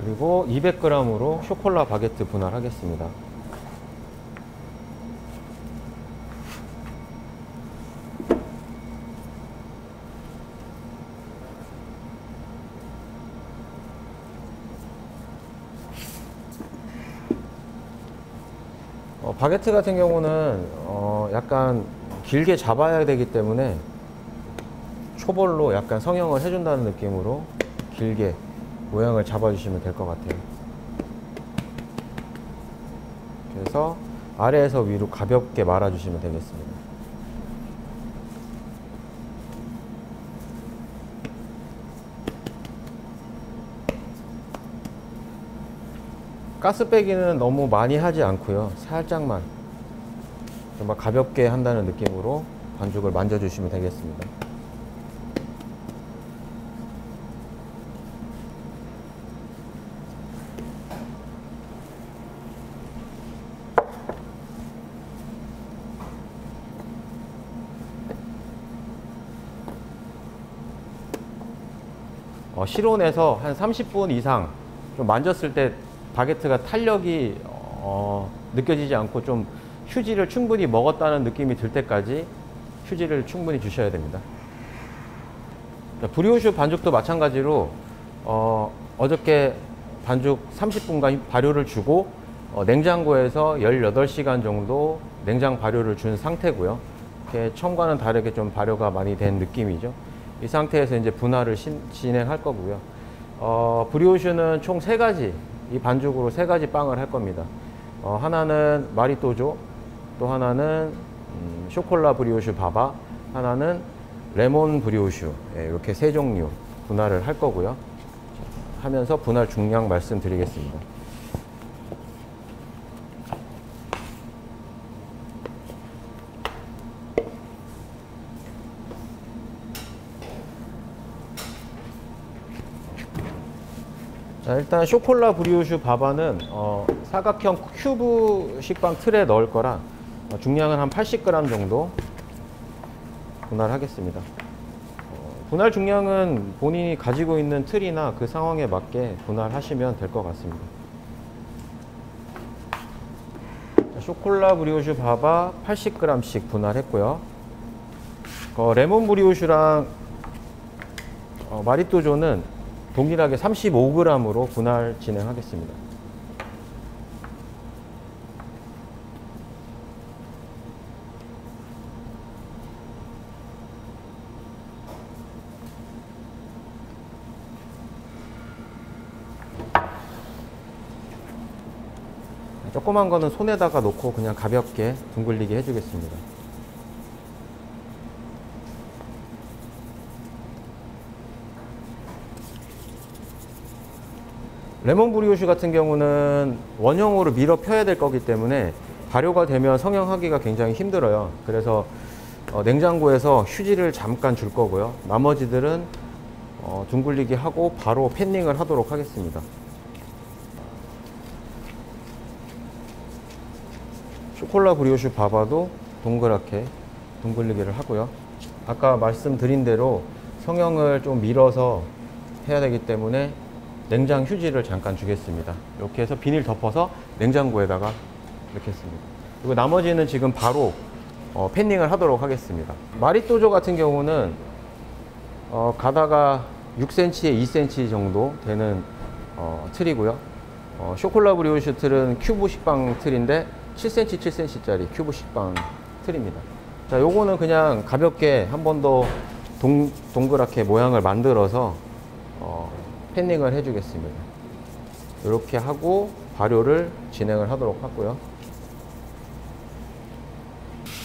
그리고 200g으로 쇼콜라 바게트 분할하겠습니다. 바게트 같은 경우는 약간 길게 잡아야 되기 때문에 초벌로 약간 성형을 해준다는 느낌으로 길게 모양을 잡아주시면 될 것 같아요. 그래서 아래에서 위로 가볍게 말아주시면 되겠습니다. 가스 빼기는 너무 많이 하지 않고요. 살짝만 정말 가볍게 한다는 느낌으로 반죽을 만져주시면 되겠습니다. 실온에서 한 30분 이상 좀 만졌을 때 바게트가 탄력이 느껴지지 않고 좀 휴지를 충분히 먹었다는 느낌이 들 때까지 휴지를 충분히 주셔야 됩니다. 브리오슈 반죽도 마찬가지로 어저께 반죽 30분간 발효를 주고 냉장고에서 18시간 정도 냉장 발효를 준 상태고요. 이렇게 처음과는 다르게 좀 발효가 많이 된 느낌이죠. 이 상태에서 이제 분할을 진행할 거고요. 브리오슈는 총 3가지, 이 반죽으로 3가지 빵을 할 겁니다. 하나는 마리또조, 또 하나는 쇼콜라 브리오슈 바바, 하나는 레몬 브리오슈, 이렇게 3종류 분할을 할 거고요. 하면서 분할 중량 말씀드리겠습니다. 자, 일단 쇼콜라 브리오슈 바바는 사각형 큐브 식빵 틀에 넣을 거라 중량은 한 80g 정도 분할하겠습니다. 분할 중량은 본인이 가지고 있는 틀이나 그 상황에 맞게 분할하시면 될 것 같습니다. 쇼콜라 브리오슈 바바 80g씩 분할했고요. 레몬 브리오슈랑 마리또조는 동일하게 35g으로 분할 진행하겠습니다. 조그만 거는 손에다가 놓고 그냥 가볍게 둥글리게 해주겠습니다. 레몬 브리오슈 같은 경우는 원형으로 밀어 펴야 될 거기 때문에 발효가 되면 성형하기가 굉장히 힘들어요. 그래서 냉장고에서 휴지를 잠깐 줄 거고요. 나머지들은 둥글리게 하고 바로 팬닝을 하도록 하겠습니다. 쇼콜라 브리오슈 바바도 동그랗게 둥글리기를 하고요. 아까 말씀드린 대로 성형을 좀 밀어서 해야 되기 때문에 냉장 휴지를 잠깐 주겠습니다. 이렇게 해서 비닐 덮어서 냉장고에다가 넣겠습니다. 그리고 나머지는 지금 바로 팬닝을 하도록 하겠습니다. 마리또조 같은 경우는 가다가 6cm에 2cm 정도 되는 틀이고요. 쇼콜라 브리오슈 틀은 큐브 식빵 틀인데 7cm, 7cm짜리 큐브 식빵 틀입니다. 자, 요거는 그냥 가볍게 한 번 더 동그랗게 모양을 만들어서 팬닝을 해주겠습니다. 이렇게 하고 발효를 진행을 하도록 하고요.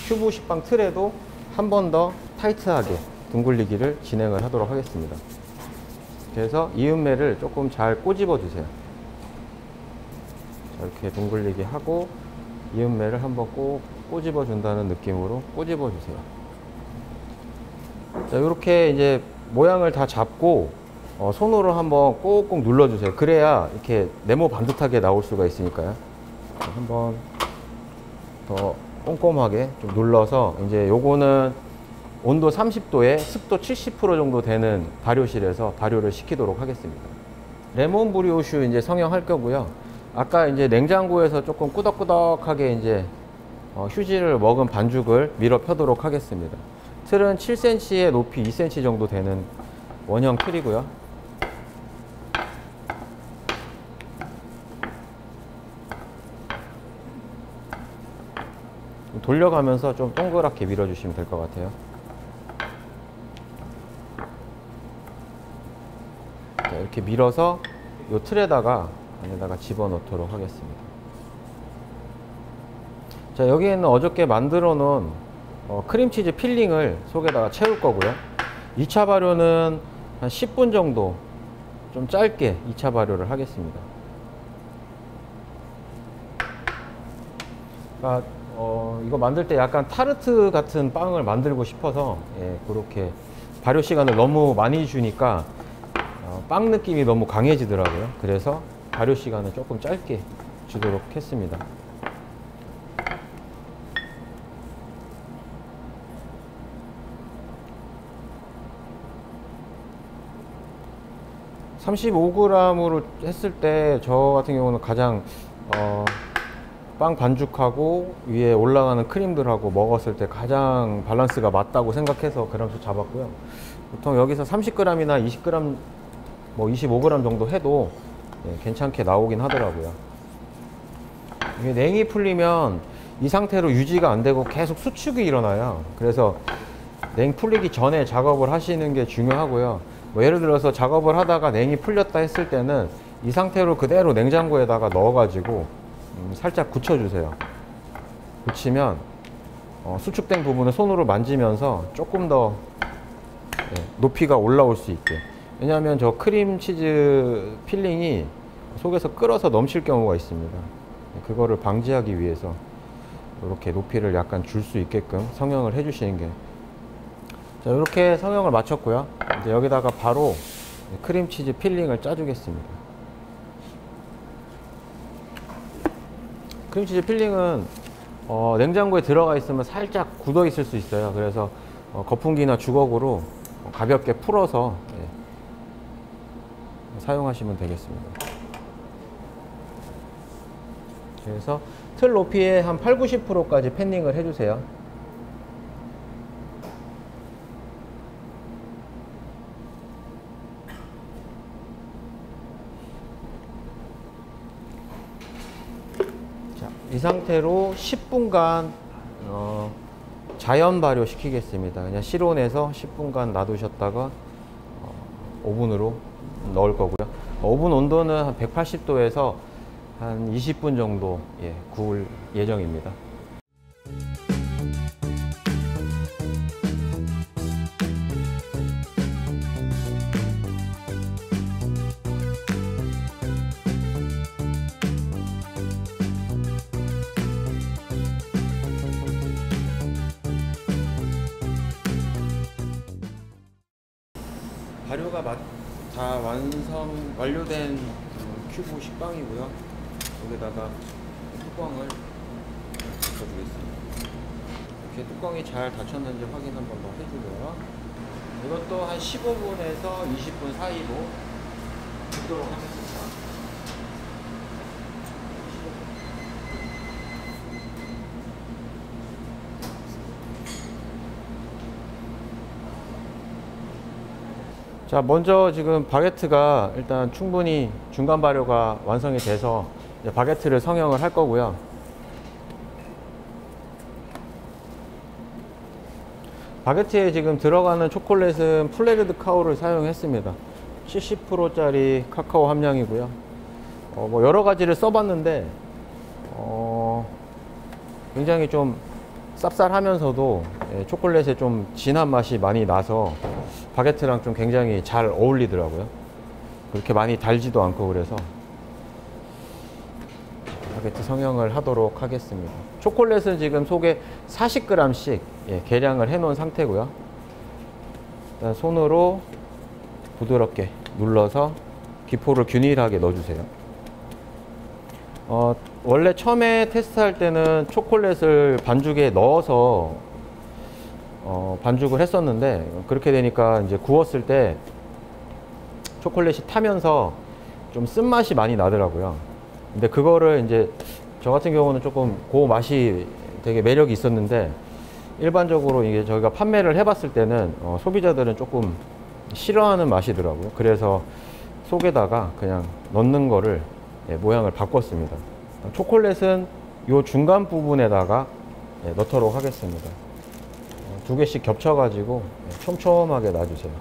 큐브 식빵 틀에도 한 번 더 타이트하게 둥글리기를 진행을 하도록 하겠습니다. 그래서 이음매를 조금 잘 꼬집어 주세요. 자, 이렇게 둥글리게 하고 이음매를 한번 꼭 꼬집어 준다는 느낌으로 꼬집어 주세요. 자, 이렇게 이제 모양을 다 잡고 손으로 한번 꼭꼭 눌러 주세요. 그래야 이렇게 네모 반듯하게 나올 수가 있으니까요. 한번 더 꼼꼼하게 좀 눌러서 이제 요거는 온도 30도에 습도 70% 정도 되는 발효실에서 발효를 시키도록 하겠습니다. 레몬 브리오슈 이제 성형할 거고요. 아까 이제 냉장고에서 조금 꾸덕꾸덕하게 이제 휴지를 먹은 반죽을 밀어 펴도록 하겠습니다. 틀은 7cm에 높이 2cm 정도 되는 원형 틀이고요. 돌려가면서 좀 동그랗게 밀어주시면 될 것 같아요. 자, 이렇게 밀어서 이 틀에다가 안에다가 집어넣도록 하겠습니다. 자, 여기에는 어저께 만들어 놓은 크림치즈 필링을 속에다가 채울 거고요. 2차 발효는 한 10분 정도 좀 짧게 2차 발효를 하겠습니다. 그러니까 이거 만들 때 약간 타르트 같은 빵을 만들고 싶어서 그렇게 발효 시간을 너무 많이 주니까 빵 느낌이 너무 강해지더라고요. 그래서 발효 시간을 조금 짧게 주도록 했습니다. (35g으로) 했을 때 저 같은 경우는 가장 빵 반죽하고 위에 올라가는 크림들하고 먹었을 때 가장 밸런스가 맞다고 생각해서 그램수 잡았고요. 보통 여기서 30g이나 20g, 뭐 25g 정도 해도 괜찮게 나오긴 하더라고요. 이게 냉이 풀리면 이 상태로 유지가 안 되고 계속 수축이 일어나요. 그래서 냉 풀리기 전에 작업을 하시는 게 중요하고요. 뭐 예를 들어서 작업을 하다가 냉이 풀렸다 했을 때는 이 상태로 그대로 냉장고에다가 넣어 가지고 살짝 굳혀주세요. 굳히면 수축된 부분을 손으로 만지면서 조금 더 높이가 올라올 수 있게. 왜냐하면 저 크림치즈 필링이 속에서 끓어서 넘칠 경우가 있습니다. 그거를 방지하기 위해서 이렇게 높이를 약간 줄 수 있게끔 성형을 해주시는 게. 자, 이렇게 성형을 마쳤고요. 이제 여기다가 바로 크림치즈 필링을 짜주겠습니다. 크림치즈 필링은 냉장고에 들어가 있으면 살짝 굳어 있을 수 있어요. 그래서 거품기나 주걱으로 가볍게 풀어서 사용하시면 되겠습니다. 그래서 틀 높이에 한 8, 90%까지 팬닝을 해주세요. 자, 이 상태로 10분간 자연 발효 시키겠습니다. 그냥 실온에서 10분간 놔두셨다가 오븐으로 넣을 거고요. 오븐 온도는 한 180도에서 한 20분 정도 구울 예정입니다. 발효가 다 완료된 큐브 식빵이고요. 여기다가 뚜껑을 닫아주겠습니다. 이렇게 뚜껑이 잘 닫혔는지 확인 한 번 더 해주고요. 이것도 한 15분에서 20분 사이로 굽도록 하겠습니다. 자, 먼저 지금 바게트가 일단 충분히 중간 발효가 완성이 돼서 이제 바게트를 성형을 할 거고요. 바게트에 지금 들어가는 초콜릿은 플레르드 카오를 사용했습니다. 70%짜리 카카오 함량이고요. 뭐 여러 가지를 써봤는데 굉장히 좀 쌉쌀하면서도 초콜릿에 좀 진한 맛이 많이 나서 바게트랑 좀 굉장히 잘 어울리더라고요. 그렇게 많이 달지도 않고. 그래서 바게트 성형을 하도록 하겠습니다. 초콜릿은 지금 속에 40g씩 계량을 해 놓은 상태고요. 일단 손으로 부드럽게 눌러서 기포를 균일하게 넣어주세요. 원래 처음에 테스트할 때는 초콜릿을 반죽에 넣어서 반죽을 했었는데, 그렇게 되니까 이제 구웠을 때 초콜릿이 타면서 좀 쓴맛이 많이 나더라고요. 근데 그거를 이제 저 같은 경우는 조금 그 맛이 되게 매력이 있었는데, 일반적으로 이게 저희가 판매를 해봤을 때는 소비자들은 조금 싫어하는 맛이더라고요. 그래서 속에다가 그냥 넣는 거를 모양을 바꿨습니다. 초콜릿은 요 중간 부분에다가 넣도록 하겠습니다. 두 개씩 겹쳐 가지고 촘촘하게 놔주세요.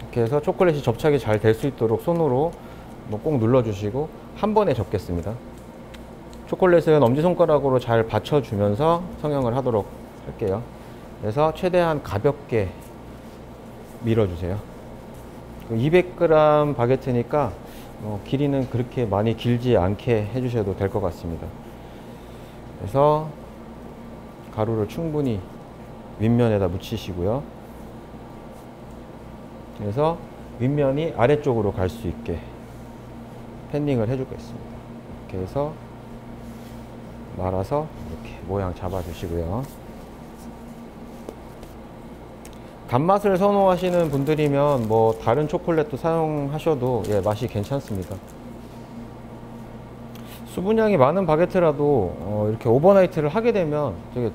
이렇게 해서 초콜릿이 접착이 잘 될 수 있도록 손으로 꼭 눌러 주시고 한 번에 접겠습니다. 초콜릿은 엄지손가락으로 잘 받쳐주면서 성형을 하도록 할게요. 그래서 최대한 가볍게 밀어주세요. 200g 바게트니까 길이는 그렇게 많이 길지 않게 해주셔도 될 것 같습니다. 그래서 가루를 충분히 윗면에다 묻히시고요. 그래서 윗면이 아래쪽으로 갈 수 있게 팬닝을 해주겠습니다. 이렇게 해서 말아서 이렇게 모양 잡아주시고요. 단맛을 선호하시는 분들이면 뭐 다른 초콜릿도 사용하셔도 맛이 괜찮습니다. 수분량이 많은 바게트라도 이렇게 오버나이트를 하게 되면 되게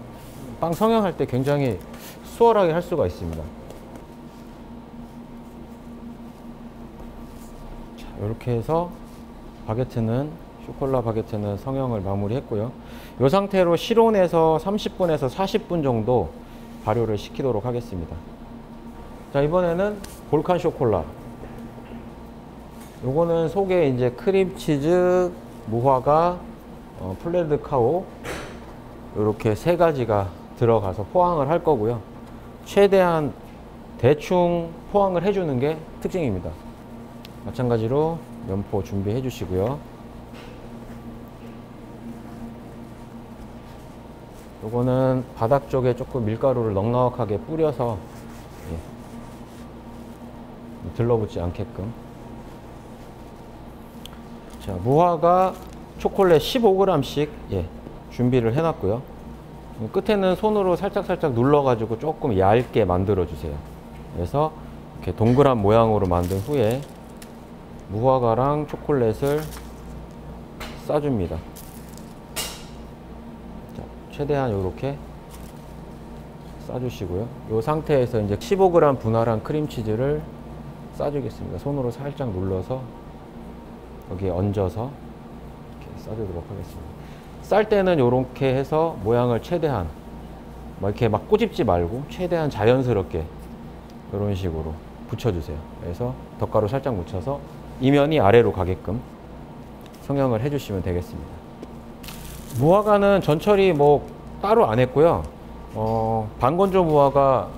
빵 성형할 때 굉장히 수월하게 할 수가 있습니다. 자, 이렇게 해서 쇼콜라 바게트는 성형을 마무리했고요. 이 상태로 실온에서 30분에서 40분 정도 발효를 시키도록 하겠습니다. 자, 이번에는 볼칸 쇼콜라. 요거는 속에 이제 크림치즈, 무화과, 플레르드 카오 이렇게 세 가지가 들어가서 포항을 할 거고요. 최대한 대충 포항을 해주는 게 특징입니다. 마찬가지로 면포 준비해 주시고요. 요거는 바닥 쪽에 조금 밀가루를 넉넉하게 뿌려서 들러붙지 않게끔. 자, 무화과 초콜릿 15g씩 준비를 해 놨고요. 끝에는 손으로 살짝살짝 눌러가지고 조금 얇게 만들어 주세요. 그래서 이렇게 동그란 모양으로 만든 후에 무화과랑 초콜릿을 싸줍니다. 자, 최대한 이렇게 싸주시고요. 이 상태에서 이제 15g 분할한 크림치즈를 싸주겠습니다. 손으로 살짝 눌러서 여기에 얹어서 이렇게 싸주도록 하겠습니다. 쌀 때는 이렇게 해서 모양을 최대한 이렇게 막 꼬집지 말고 최대한 자연스럽게 이런 식으로 붙여주세요. 그래서 덧가루 살짝 묻혀서 이면이 아래로 가게끔 성형을 해주시면 되겠습니다. 무화과는 전처리 뭐 따로 안 했고요. 반건조 무화과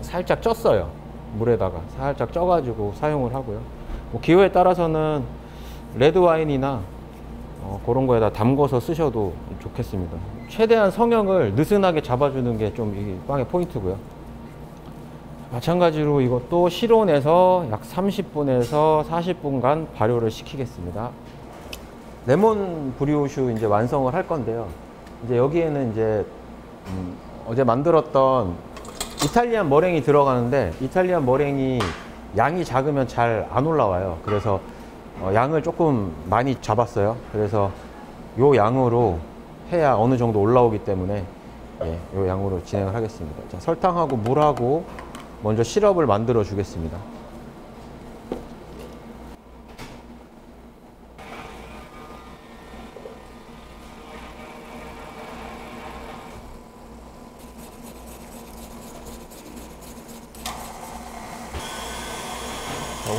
살짝 쪘어요. 물에다가 살짝 쪄가지고 사용을 하고요. 뭐 기호에 따라서는 레드 와인이나 그런 거에다 담궈서 쓰셔도 좋겠습니다. 최대한 성형을 느슨하게 잡아주는 게 좀 이 빵의 포인트고요. 마찬가지로 이것도 실온에서 약 30분에서 40분간 발효를 시키겠습니다. 레몬 브리오슈 이제 완성을 할 건데요. 이제 여기에는 이제 어제 만들었던 이탈리안 머랭이 들어가는데, 이탈리안 머랭이 양이 작으면 잘 안 올라와요. 그래서 양을 조금 많이 잡았어요. 그래서 요 양으로 해야 어느 정도 올라오기 때문에 요 양으로 진행을 하겠습니다. 자, 설탕하고 물하고 먼저 시럽을 만들어 주겠습니다.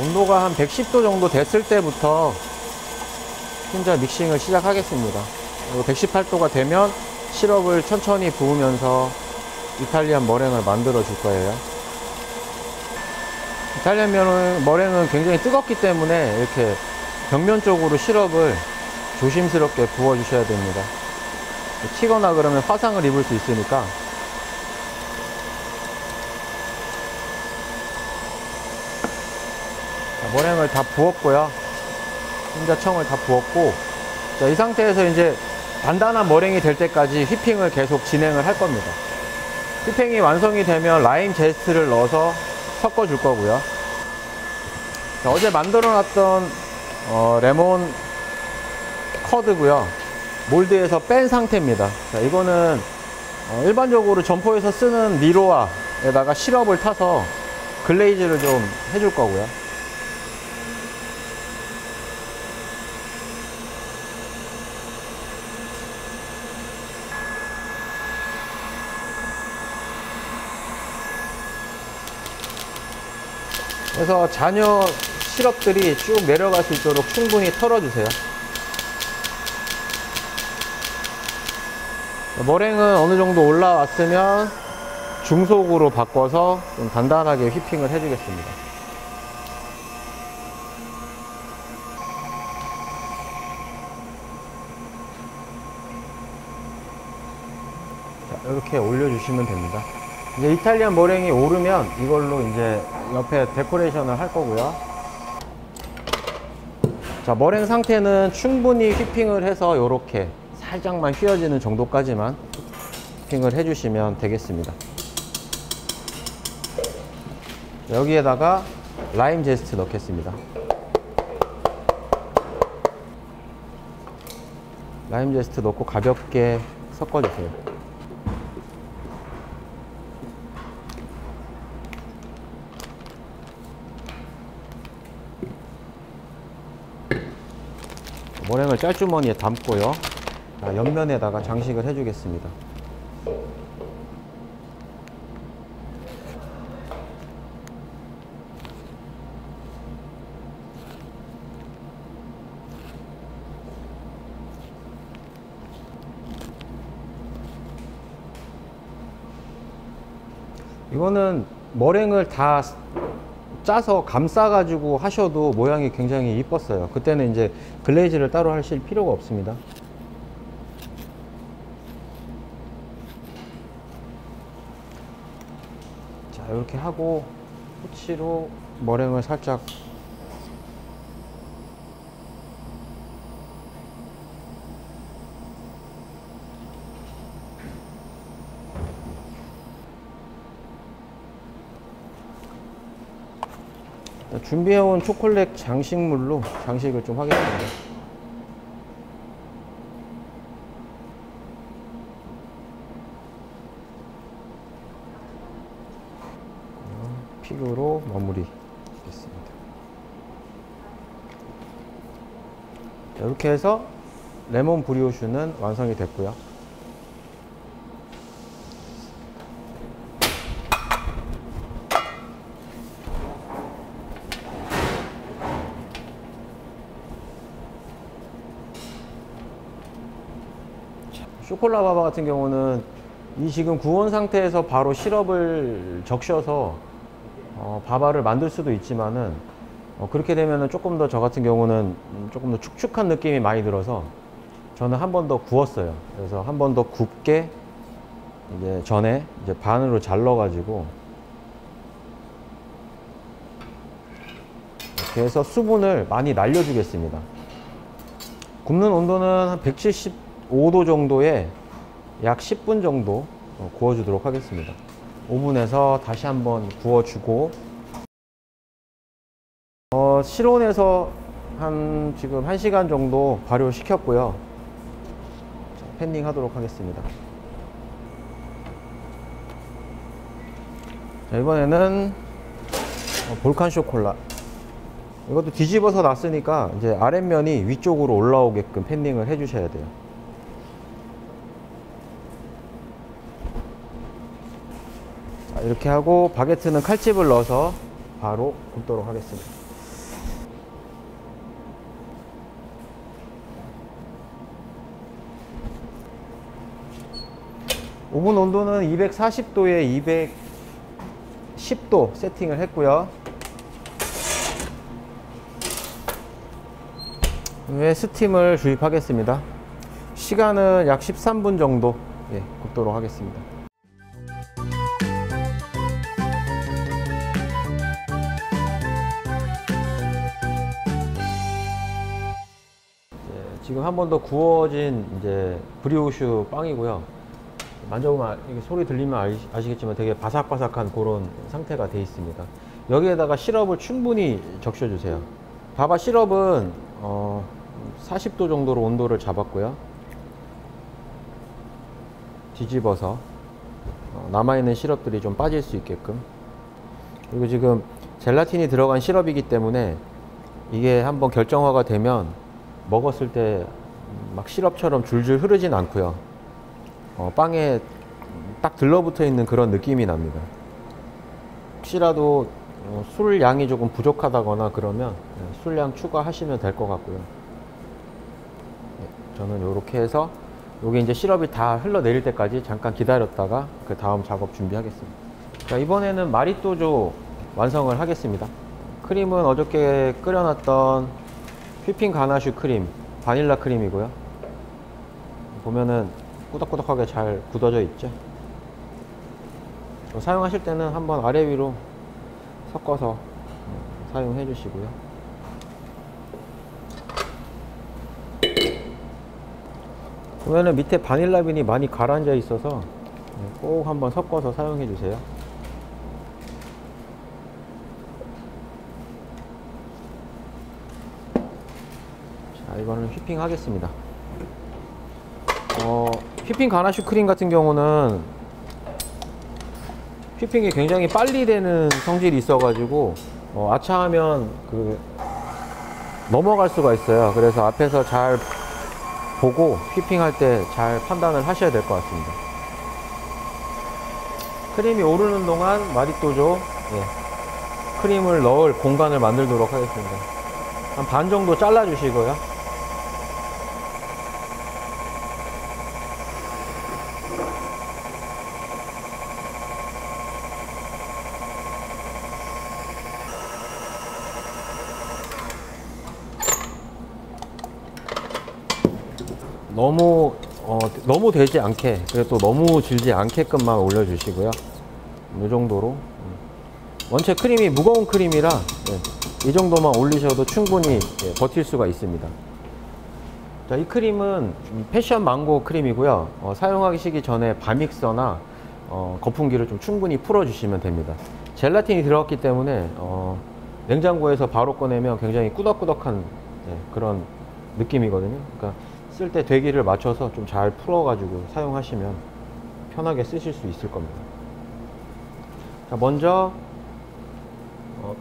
온도가 한 110도 정도 됐을 때부터 혼자 믹싱을 시작하겠습니다. 그리고 118도가 되면 시럽을 천천히 부으면서 이탈리안 머랭을 만들어 줄 거예요. 이탈리안 머랭은 굉장히 뜨겁기 때문에 이렇게 벽면 쪽으로 시럽을 조심스럽게 부어 주셔야 됩니다. 튀거나 그러면 화상을 입을 수 있으니까. 머랭을 다 부었고요. 흰자청을 다 부었고, 자, 이 상태에서 이제 단단한 머랭이 될 때까지 휘핑을 계속 진행을 할 겁니다. 휘핑이 완성이 되면 라임 제스트를 넣어서 섞어 줄 거고요. 자, 어제 만들어 놨던 레몬 커드고요. 몰드에서 뺀 상태입니다. 자, 이거는 일반적으로 점포에서 쓰는 니로아에다가 시럽을 타서 글레이즈를 좀 해줄 거고요. 그래서 잔여 시럽들이 쭉 내려갈 수 있도록 충분히 털어주세요. 머랭은 어느 정도 올라왔으면 중속으로 바꿔서 좀 단단하게 휘핑을 해주겠습니다. 자, 이렇게 올려주시면 됩니다. 이제 이탈리안 머랭이 오르면 이걸로 이제 옆에 데코레이션을 할 거고요. 자, 머랭 상태는 충분히 휘핑을 해서 이렇게 살짝만 휘어지는 정도까지만 휘핑을 해주시면 되겠습니다. 여기에다가 라임 제스트 넣겠습니다. 라임 제스트 넣고 가볍게 섞어주세요. 머랭을 짤주머니에 담고요. 자, 옆면에다가 장식을 해주겠습니다. 이거는 머랭을 다 짜서 감싸 가지고 하셔도 모양이 굉장히 이뻤어요. 그때는 이제 글레이즈를 따로 하실 필요가 없습니다. 자, 이렇게 하고 후치로 머랭을 살짝 준비해온 초콜릿 장식물로 장식을 좀 하겠습니다. 픽으로 마무리 하겠습니다. 이렇게 해서 레몬 브리오슈는 완성이 됐고요. 쇼콜라바바 같은 경우는 이 지금 구운 상태에서 바로 시럽을 적셔서 바바를 만들 수도 있지만은 그렇게 되면은 조금 더 저 같은 경우는 조금 더 축축한 느낌이 많이 들어서 저는 한 번 더 구웠어요. 그래서 한 번 더 굽게 이제 전에 이제 반으로 잘라 가지고 이렇게 해서 수분을 많이 날려 주겠습니다. 굽는 온도는 한 175도 정도에 약 10분 정도 구워 주도록 하겠습니다. 오븐에서 다시 한번 구워 주고 실온에서 지금 1시간 정도 발효시켰고요. 팬닝 하도록 하겠습니다. 자, 이번에는 볼칸 쇼콜라, 이것도 뒤집어서 놨으니까 이제 아랫면이 위쪽으로 올라오게끔 팬닝을 해 주셔야 돼요. 자, 이렇게 하고 바게트는 칼집을 넣어서 바로 굽도록 하겠습니다. 오븐 온도는 240도에 210도 세팅을 했고요. 왜 스팀을 주입하겠습니다. 시간은 약 13분 정도 굽도록 하겠습니다. 지금 한 번 더 구워진 이제 브리오슈 빵이고요. 만져보면 이게 소리 들리면 아시겠지만 되게 바삭바삭한 그런 상태가 되어 있습니다. 여기에다가 시럽을 충분히 적셔 주세요. 바바 시럽은 40도 정도로 온도를 잡았고요. 뒤집어서 남아있는 시럽들이 좀 빠질 수 있게끔. 그리고 지금 젤라틴이 들어간 시럽이기 때문에 이게 한번 결정화가 되면 먹었을 때 막 시럽처럼 줄줄 흐르진 않고요. 빵에 딱 들러붙어 있는 그런 느낌이 납니다. 혹시라도 술 양이 조금 부족하다거나 그러면 술량 추가하시면 될 것 같고요. 저는 이렇게 해서 여기 이제 시럽이 다 흘러내릴 때까지 잠깐 기다렸다가 그 다음 작업 준비하겠습니다. 자, 이번에는 마리또조 완성을 하겠습니다. 크림은 어저께 끓여놨던 휘핑 가나슈 크림, 바닐라 크림이고요. 보면은 꾸덕꾸덕하게 잘 굳어져 있죠. 사용하실 때는 한번 아래 위로 섞어서 사용해 주시고요. 보면은 밑에 바닐라 빈이 많이 가라앉아 있어서 꼭 한번 섞어서 사용해 주세요. 자, 이거는 휘핑 하겠습니다. 휘핑 가나슈 크림 같은 경우는 휘핑이 굉장히 빨리 되는 성질이 있어 가지고 아차하면 넘어갈 수가 있어요. 그래서 앞에서 잘 보고 휘핑 할 때 잘 판단을 하셔야 될 것 같습니다. 크림이 오르는 동안 마리또조 크림을 넣을 공간을 만들도록 하겠습니다. 한 반 정도 잘라 주시고요. 너무 되지 않게, 그리고 또 너무 질지 않게끔만 올려주시고요. 이 정도로. 원체 크림이 무거운 크림이라 이 정도만 올리셔도 충분히 버틸 수가 있습니다. 자, 이 크림은 패션 망고 크림이고요. 사용하시기 전에 바믹서나 거품기를 좀 충분히 풀어주시면 됩니다. 젤라틴이 들어갔기 때문에 냉장고에서 바로 꺼내면 굉장히 꾸덕꾸덕한 그런 느낌이거든요. 그러니까 쓸 때 대기를 맞춰서 좀 잘 풀어 가지고 사용하시면 편하게 쓰실 수 있을 겁니다. 자, 먼저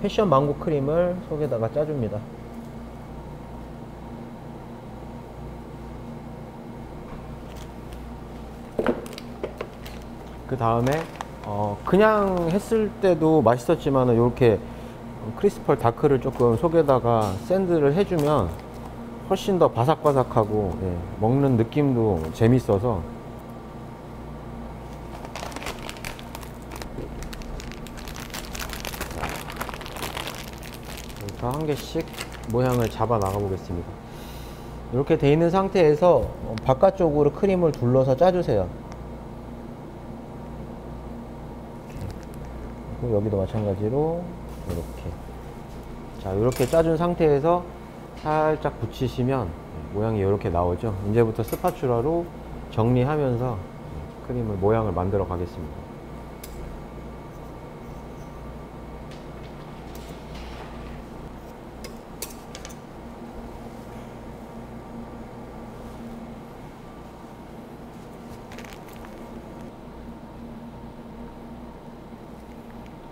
패션 망고 크림을 속에다가 짜줍니다. 그 다음에 그냥 했을 때도 맛있었지만 이렇게 크리스펄 다크를 조금 속에다가 샌드를 해주면 훨씬 더 바삭바삭하고 먹는 느낌도 재밌어서 여기서 한 개씩 모양을 잡아 나가 보겠습니다. 이렇게 돼 있는 상태에서 바깥쪽으로 크림을 둘러서 짜주세요. 그리고 여기도 마찬가지로 이렇게, 자, 이렇게 짜준 상태에서 살짝 붙이시면 모양이 이렇게 나오죠. 이제부터 스파츌라로 정리하면서 크림을 모양을 만들어 가겠습니다.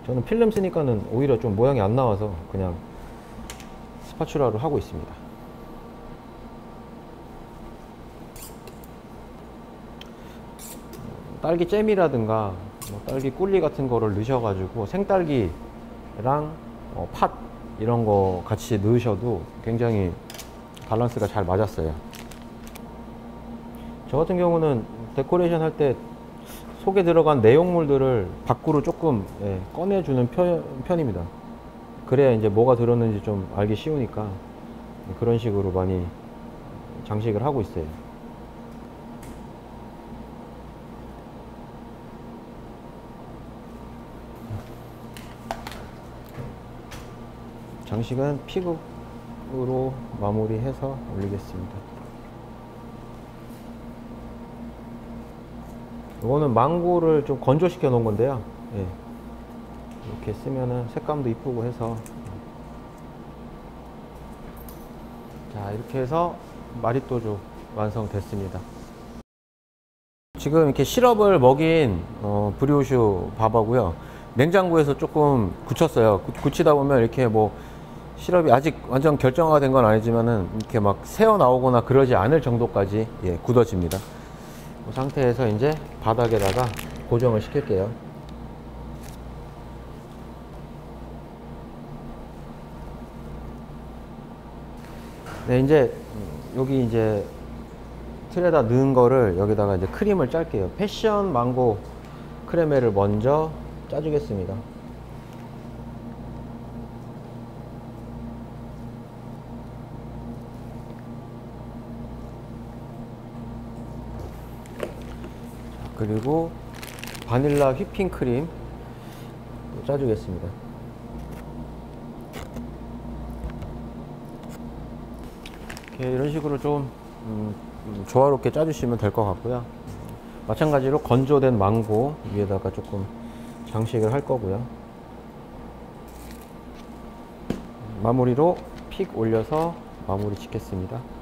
저는 필름 쓰니까는 오히려 좀 모양이 안 나와서 그냥 스파츌라로 하고 있습니다. 딸기 잼이라든가 딸기 꿀리 같은 거를 넣으셔가지고 생딸기랑 팥 이런 거 같이 넣으셔도 굉장히 밸런스가 잘 맞았어요. 저 같은 경우는 데코레이션 할 때 속에 들어간 내용물들을 밖으로 조금 꺼내주는 편입니다. 그래야 이제 뭐가 들었는지 좀 알기 쉬우니까 그런 식으로 많이 장식을 하고 있어요. 장식은 픽으로 마무리해서 올리겠습니다. 이거는 망고를 좀 건조시켜 놓은 건데요. 이렇게 쓰면은 색감도 이쁘고 해서, 자, 이렇게 해서 마리또조 완성됐습니다. 지금 이렇게 시럽을 먹인 브리오슈 바바고요. 냉장고에서 조금 굳혔어요. 굳히다 보면 이렇게 뭐 시럽이 아직 완전 결정화가 된 건 아니지만은 이렇게 막 새어 나오거나 그러지 않을 정도까지 굳어집니다. 그 상태에서 이제 바닥에다가 고정을 시킬게요. 네, 이제 여기 이제 틀에다 넣은 거를 여기다가 이제 크림을 짤게요. 패션 망고 크레메를 먼저 짜주겠습니다. 그리고 바닐라 휘핑 크림 짜주겠습니다. 이렇게 이런 식으로 좀 조화롭게 짜주시면 될 것 같고요. 마찬가지로 건조된 망고 위에다가 조금 장식을 할 거고요. 마무리로 픽 올려서 마무리 짓겠습니다.